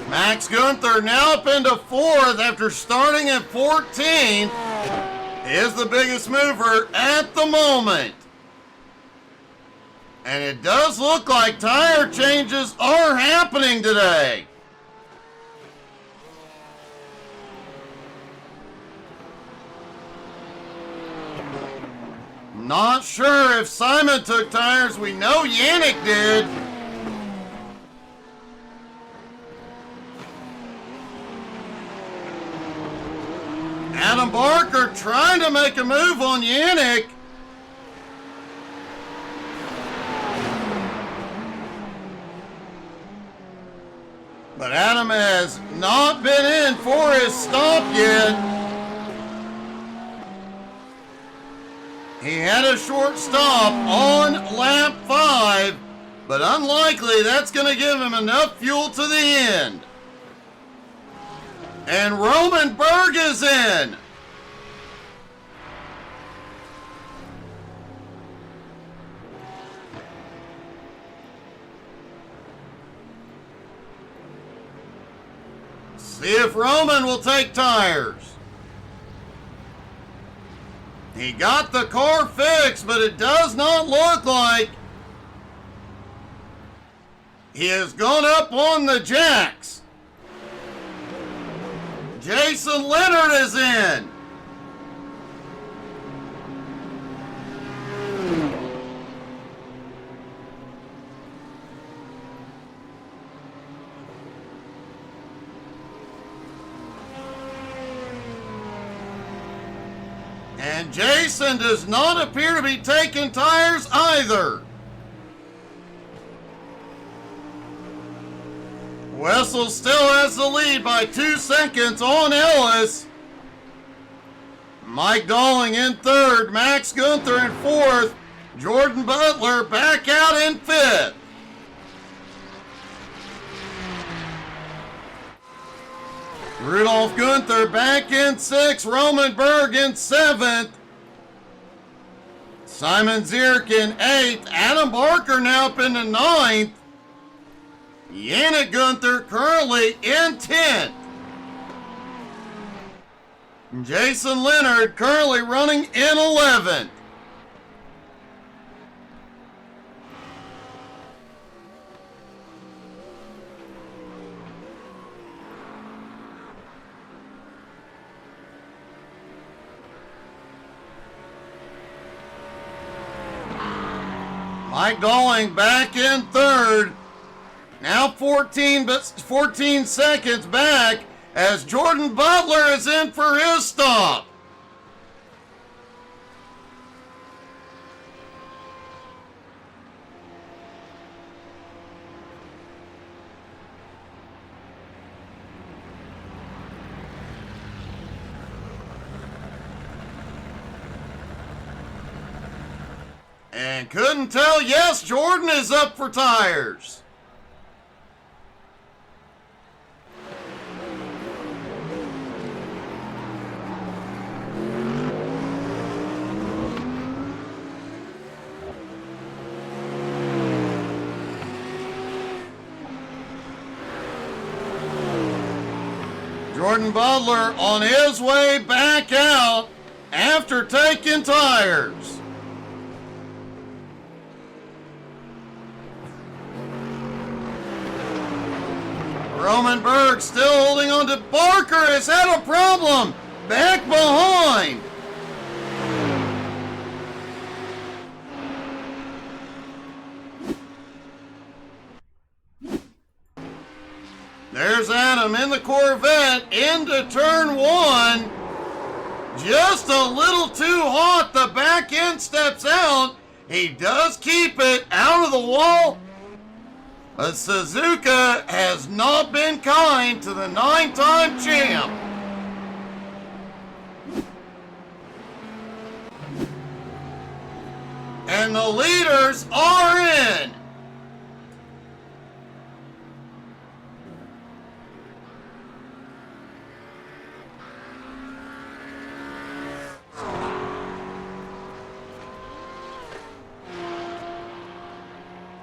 Max Gunther now up into 4th after starting at 14th. Is the biggest mover at the moment. And it does look like tire changes are happening today. Not sure if Simon took tires. We know Yannick did. Adam Barker trying to make a move on Yannick. But Adam has not been in for his stop yet. He had a short stop on lap 5, but unlikely that's going to give him enough fuel to the end. And Roman Berg is in. See if Roman will take tires. He got the car fixed, but it does not look like he has gone up on the jacks. Jason Leonard is in. And Jason does not appear to be taking tires either. Wessel still has the lead by 2 seconds on Ellis. Mike Dalling in 3rd, Max Gunther in 4th, Jordan Butler back out in 5th. Rudolph Gunther back in 6th, Roman Berg in 7th, Simon Zierk in 8th, Adam Barker now up into 9th, Yannick Gunther currently in 10th. Jason Leonard currently running in 11th. Mike Dalling back in 3rd. Now 14 seconds back as Jordan Butler is in for his stop. And couldn't tell, yes, Jordan is up for tires. Jordan Butler on his way back out after taking tires. Roman Berg still holding on to Barker, has had a problem back behind. There's Adam in the Corvette into turn one. Just a little too hot. The back end steps out. He does keep it out of the wall. But Suzuka has not been kind to the 9-time champ. And the leaders are in.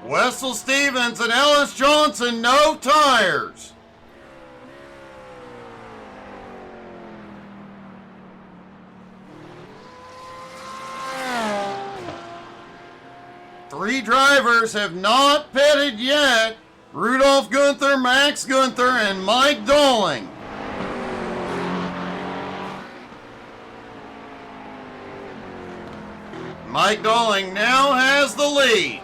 Wessel Stevens and Ellis Johnson, no tires. Three drivers have not pitted yet. Rudolph Gunther, Max Gunther, and Mike Dolling. Mike Dolling now has the lead.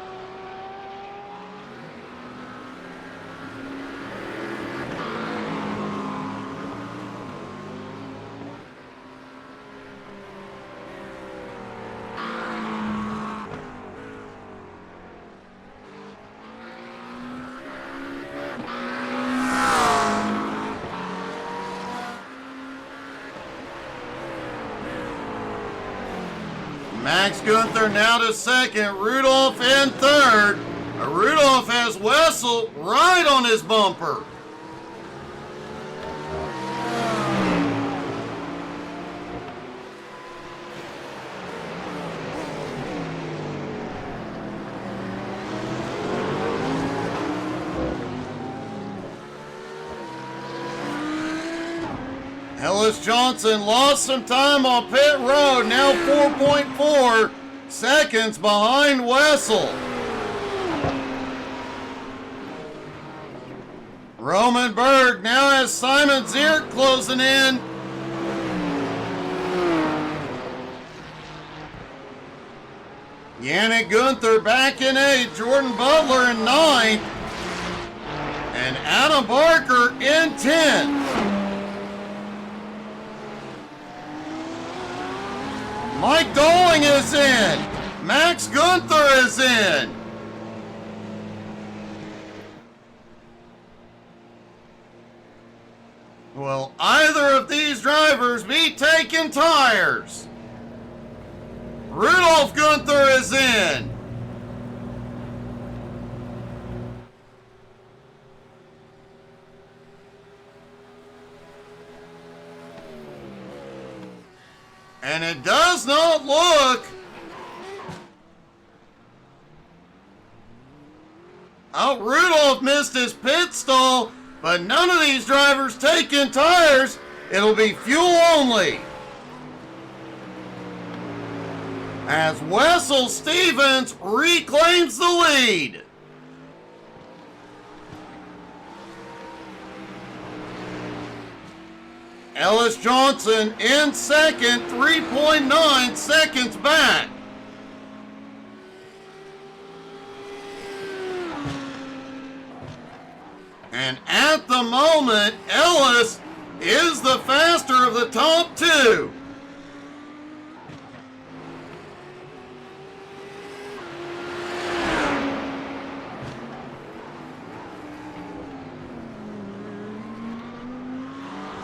Max Gunther now to second, Rudolph in third. Rudolph has Wessel right on his bumper. Ellis Johnson lost some time on pit road, now 4.4 seconds behind Wessel. Roman Berg now has Simon Zierk closing in. Yannick Gunther back in 8th, Jordan Butler in 9th, and Adam Barker in 10th. Mike Dolling is in. Max Gunther is in. Will either of these drivers be taking tires? Rudolph Gunther is in. And it does not look Rudolph missed his pit stall, but none of these drivers taking tires. It'll be fuel only. As Wessel Stevens reclaims the lead. Ellis Johnson in second, 3.9 seconds back. And at the moment, Ellis is the faster of the top two.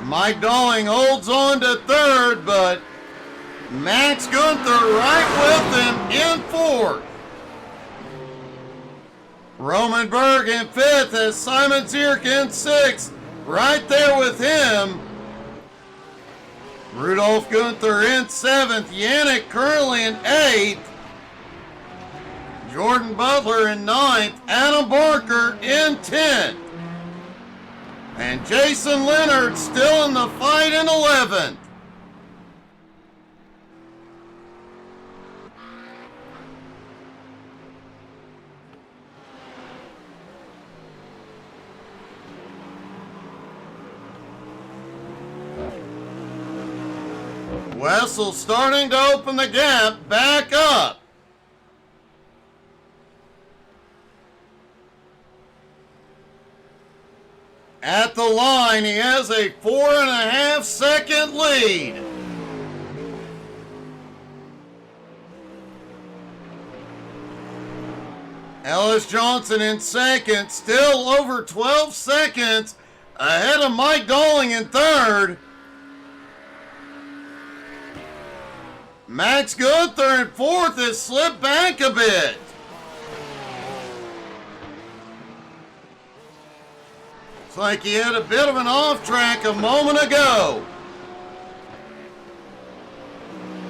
Mike Dolling holds on to third, but Max Gunther right with him in fourth. Roman Berg in fifth as Simon Zierk in sixth, right there with him. Rudolph Gunther in seventh, Yannick currently in eighth. Jordan Butler in ninth, Adam Barker in 10th. And Jason Leonard still in the fight in 11th. Wessel starting to open the gap back up. At the line, he has a 4.5 second lead. Ellis Johnson in second, still over 12 seconds ahead of Mike Dolling in third. Max Gunther in fourth has slipped back a bit. Looks like he had a bit of an off track a moment ago.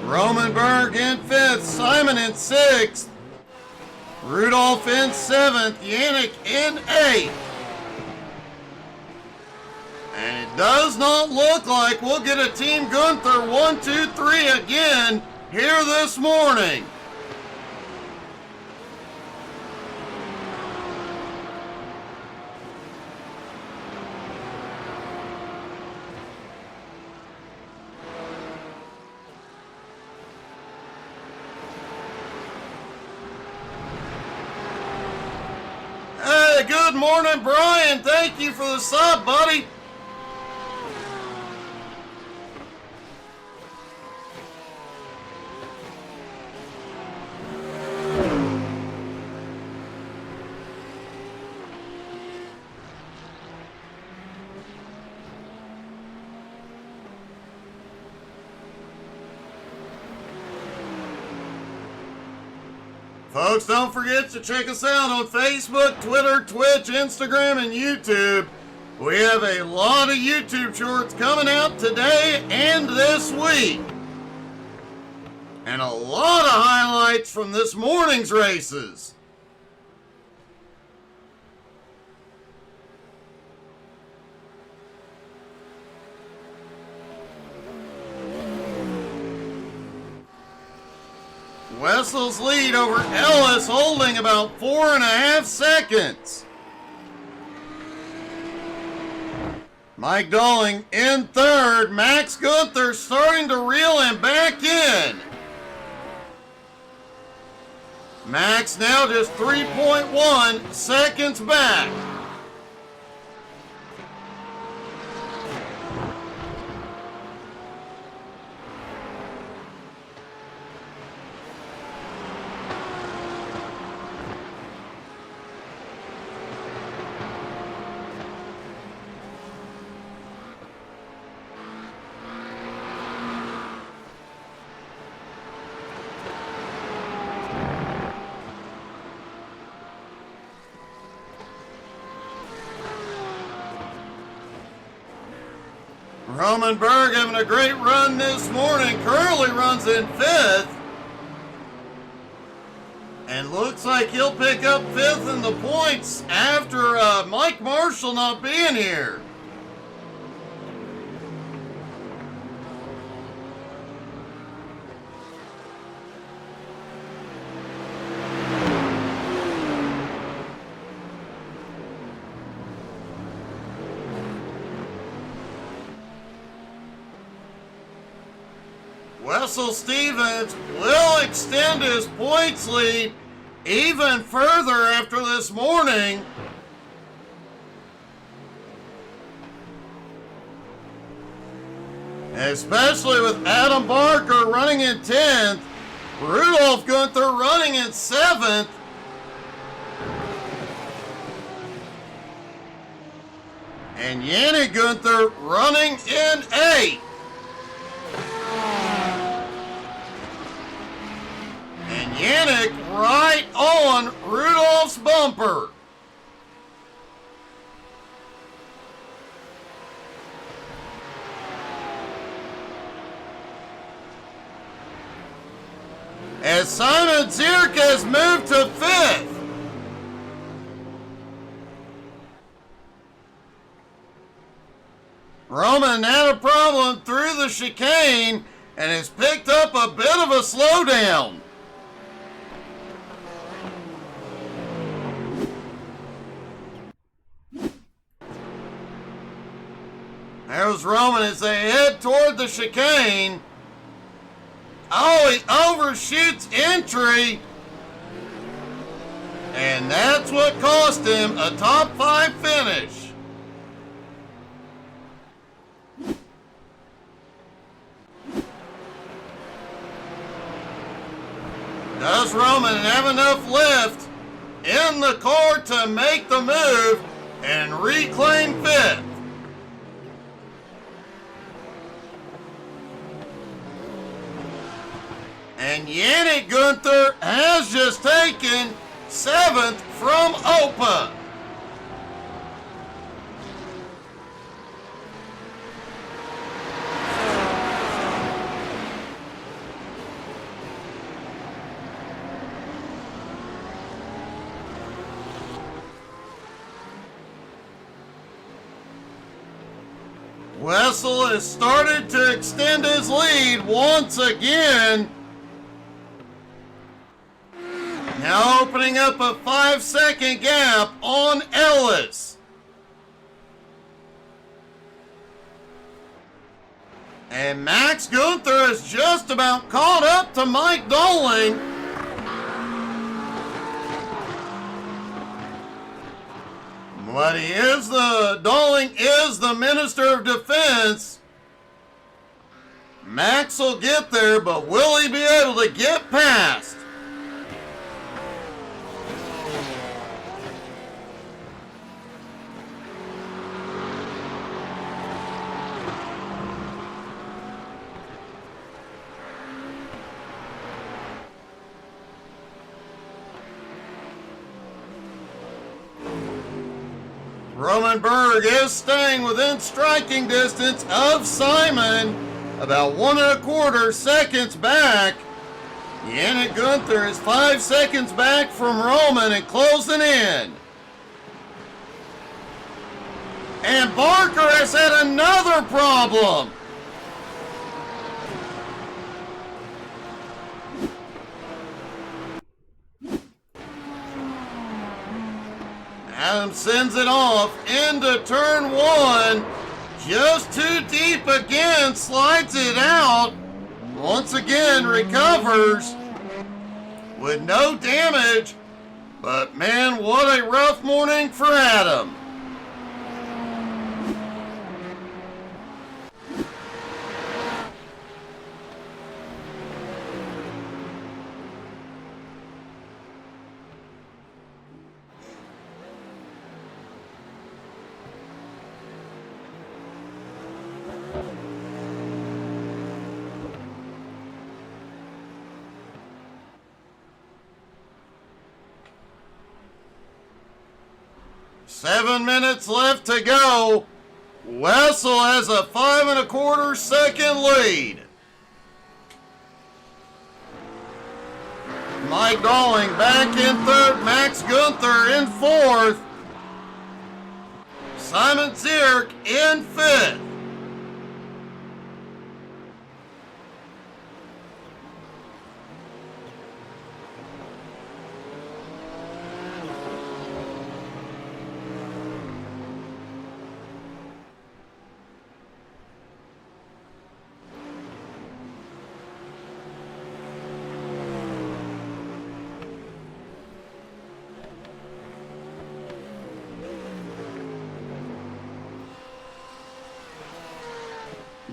Romanberg in fifth, Simon in sixth, Rudolph in seventh, Yannick in eighth. And it does not look like we'll get a Team Gunther 1, 2, 3 again here this morning. Hey, good morning, Brian. Thank you for the sub, buddy. Folks, don't forget to check us out on Facebook, Twitter, Twitch, Instagram, and YouTube. We have a lot of YouTube shorts coming out today and this week. And a lot of highlights from this morning's races. Wessel's lead over Ellis holding about 4.5 seconds. Mike Dolling in third. Max Gunther starting to reel him back in. Max now just 3.1 seconds back. Romanberg having a great run this morning. Currently runs in fifth. And looks like he'll pick up fifth in the points after Mike Marshall not being here. Wessel Stevens will extend his points lead even further after this morning. Especially with Adam Barker running in 10th, Rudolph Gunther running in 7th, and Yannick Gunther running in 8th. And Yannick right on Rudolph's bumper. As Simon Zierk has moved to 5th. Roman had a problem through the chicane and has picked up a bit of a slowdown. There's Roman as they head toward the chicane. Oh, he overshoots entry. And that's what cost him a top 5 finish. and have enough lift in the car to make the move and reclaim 5th. And Yannick Gunther has just taken 7th from Opa. Wessel has started to extend his lead once again. Now opening up a 5-second gap on Ellis. And Max Gunther is just about caught up to Mike Doling. But Doling is the Minister of Defense. Max will get there, but will he be able to get past? Roman Berg is staying within striking distance of Simon, about 1 1/4 seconds back. Yannick Gunther is 5 seconds back from Roman and closing in. And Barker has had another problem. Adam sends it off into turn 1. Just too deep again, slides it out. Once again, recovers with no damage. But man, what a rough morning for Adam. Seven minutes left to go. Wessel has a 5 1/4 second lead. Mike Doling back in 3rd, Max Gunther in 4th. Simon Zierk in 5th.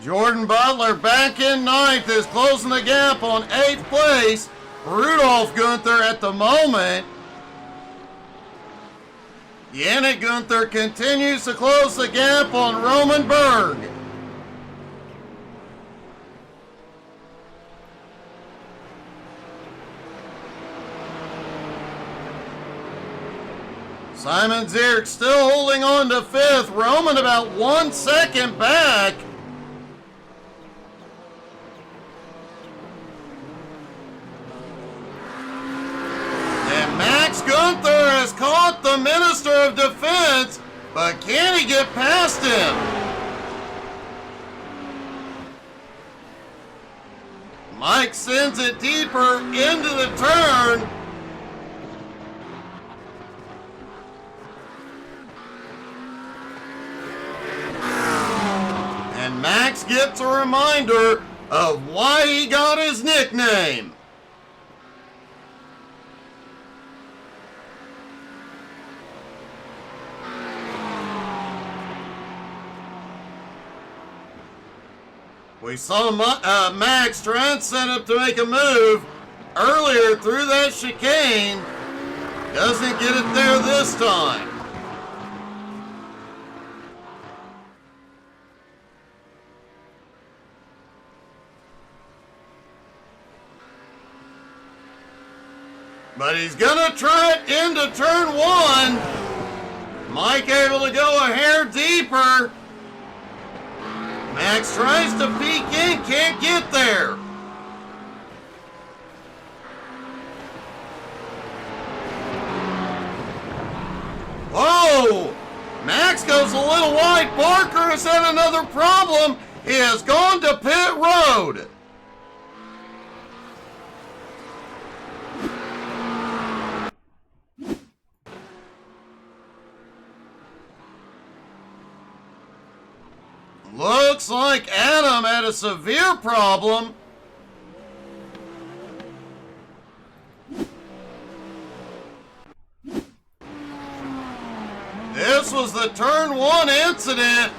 Jordan Butler back in 9th is closing the gap on 8th place. Rudolph Gunther at the moment. Yannick Gunther continues to close the gap on Roman Berg. Simon Zierk still holding on to 5th. Roman about 1 second back. Max Gunther has caught the Minister of Defense, but can he get past him? Mike sends it deeper into the turn. And Max gets a reminder of why he got his nickname. We saw Max try and set up to make a move earlier through that chicane. Doesn't get it there this time. But he's gonna try it into turn one. Mike able to go a hair deeper. Max tries to peek in, can't get there. Whoa! Max goes a little wide. Barker has had another problem. He has gone to pit road. Looks like Adam had a severe problem. This was the turn one incident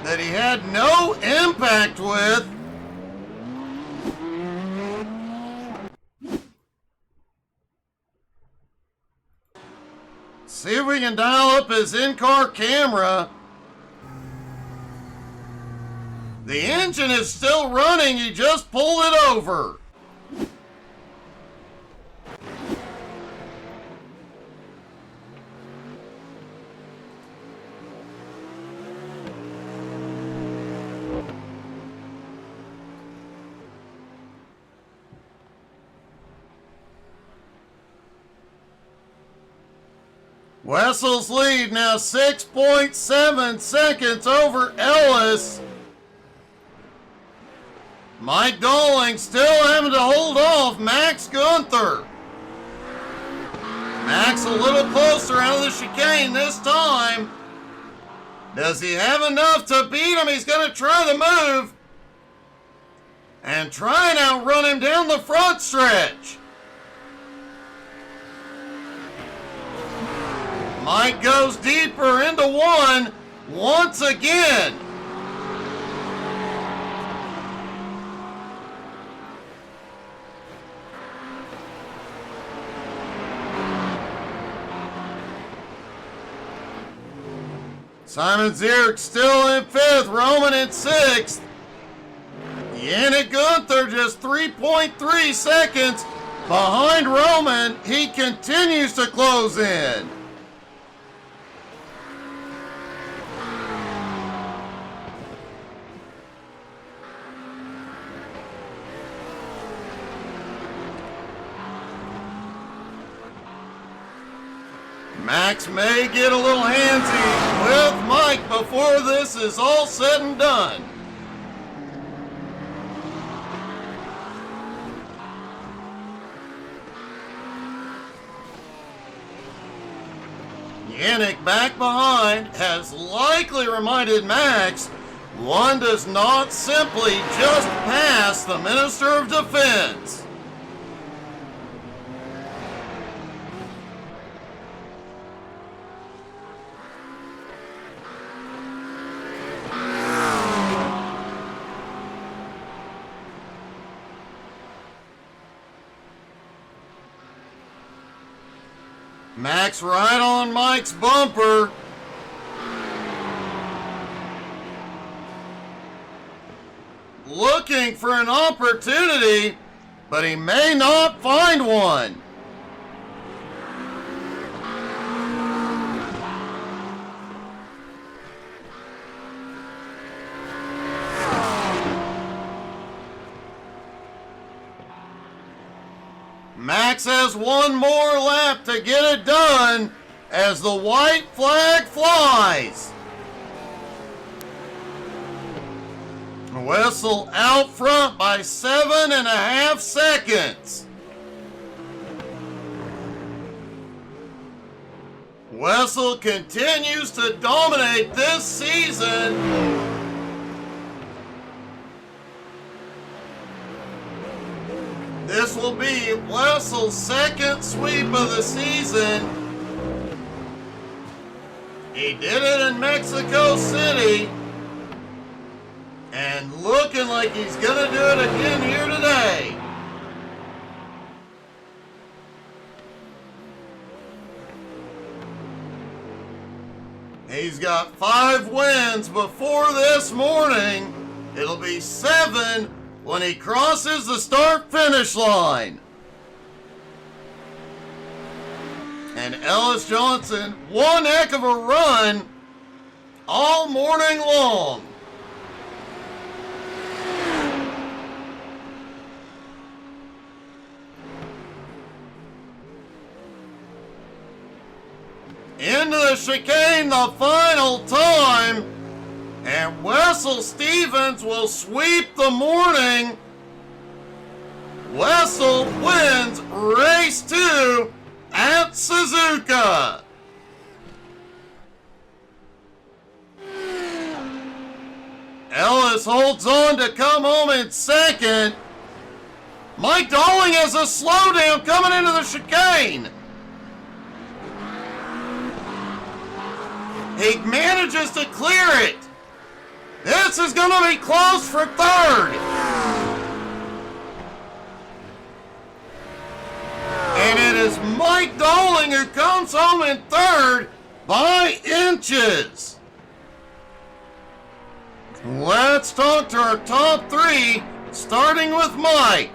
that he had no impact with. See if we can dial up his in-car camera. The engine is still running, he just pulled it over. Wessel's lead now 6.7 seconds over Ellis. Mike Dolling still having to hold off Max Gunther. Max a little closer out of the chicane this time. Does he have enough to beat him? He's going to try the move and try and outrun him down the front stretch. Mike goes deeper into one once again. Simon Zierk still in fifth, Roman in sixth. Yannick Gunther just 3.3 seconds behind Roman. He continues to close in. Max may get a little handsy with Mike before this is all said and done. Yannick back behind has likely reminded Max one does not simply just pass the Minister of Defense. Max right on Mike's bumper. Looking for an opportunity, but he may not find one. Max has one more lap to get it done as the white flag flies. Wessel out front by 7.5 seconds. Wessel continues to dominate this season. This will be Wessel's second sweep of the season. He did it in Mexico City. And looking like he's going to do it again here today. He's got 5 wins before this morning. It'll be 7 when he crosses the start-finish line. And Ellis Johnson, one heck of a run all morning long. Into the chicane the final time, and Wessel Stevens will sweep the morning. Wessel wins race 2 at Suzuka. Ellis holds on to come home in second. Mike Dolling has a slowdown coming into the chicane. He manages to clear it. This is going to be close for third. And it is Mike Dolling who comes home in third by inches. Let's talk to our top 3, starting with Mike.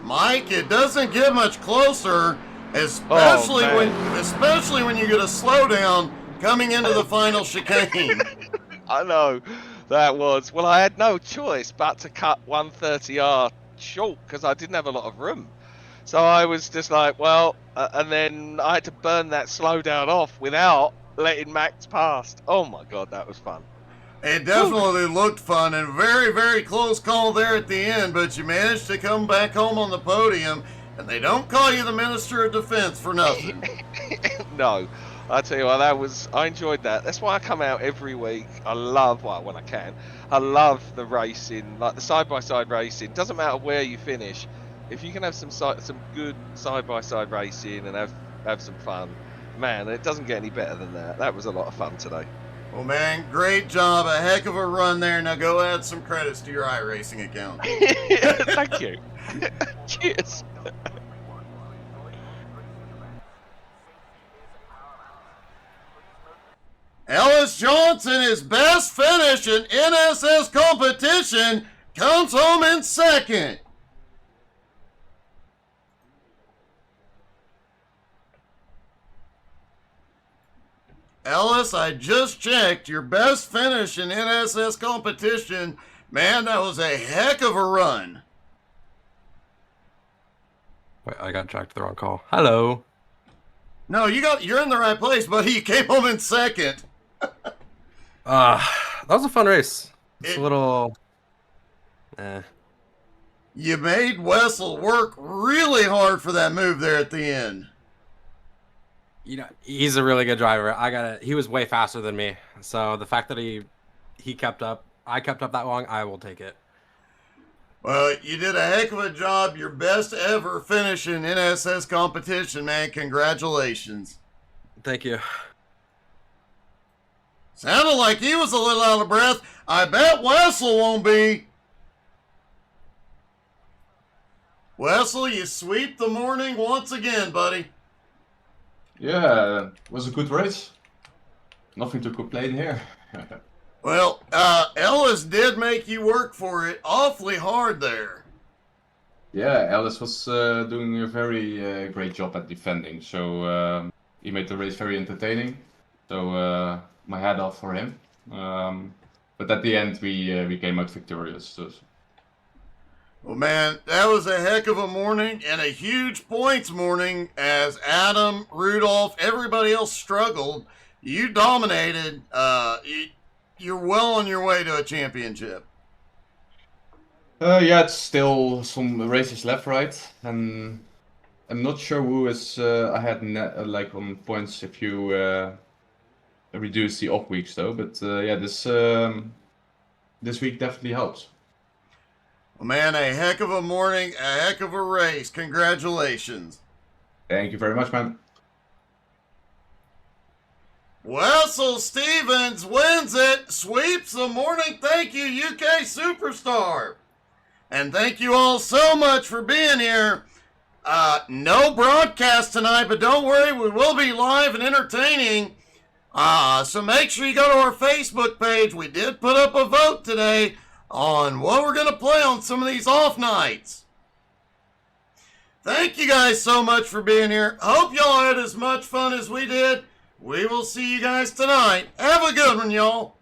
Mike, it doesn't get much closer, especially when you get a slowdown coming into the final chicane. I know that was. Well, I had no choice but to cut 130R short because I didn't have a lot of room. So I was just like, well, and then I had to burn that slowdown off without letting Max past. Oh my God, that was fun. It definitely looked fun, and very, very close call there at the end, but you managed to come back home on the podium, and they don't call you the Minister of Defense for nothing. No, I tell you what, I enjoyed that. That's why I come out every week. I love, well, when I can, I love the racing, like the side-by-side racing. Doesn't matter where you finish. If you can have some good side-by-side racing and have some fun, man, it doesn't get any better than that. That was a lot of fun today. Well, man, great job. A heck of a run there. Now go add some credits to your iRacing account. Thank you. Cheers. Ellis Johnson, his best finish in NSS competition, comes home in second. Ellis, I just checked. Your best finish in NSS competition. Man, that was a heck of a run. Wait, I got jacked to the wrong call. Hello. No, you're in the right place, buddy. You came home in second. That was a fun race. It's a little... You made Wessel work really hard for that move there at the end. You know, he's a really good driver. He was way faster than me. So the fact that he kept up, I kept up that long, I will take it. Well, you did a heck of a job. Your best ever finish in NSS competition, man. Congratulations. Thank you. Sounded like he was a little out of breath. I bet Wessel won't be. Wessel, you sweep the morning once again, buddy. Yeah, it was a good race. Nothing to complain here. Well, Ellis did make you work for it awfully hard there. Yeah, Ellis was doing a very great job at defending, so he made the race very entertaining. So my hat off for him. But at the end, we came out victorious. So. Well, man, that was a heck of a morning and a huge points morning as Adam, Rudolph, everybody else struggled. You dominated. You're well on your way to a championship. Yeah, it's still some races left, right? And I'm not sure who is ahead like on points if you reduce the off weeks though. But yeah, this week definitely helps. Well, man, a heck of a morning, a heck of a race. Congratulations. Thank you very much, man. Wessel Stevens wins it, sweeps the morning. Thank you, UK Superstar. And thank you all so much for being here. No broadcast tonight, but don't worry, we will be live and entertaining. So make sure you go to our Facebook page. We did put up a vote today on what we're going to play on some of these off nights. Thank you guys so much for being here. Hope y'all had as much fun as we did. We will see you guys tonight. Have a good one, y'all.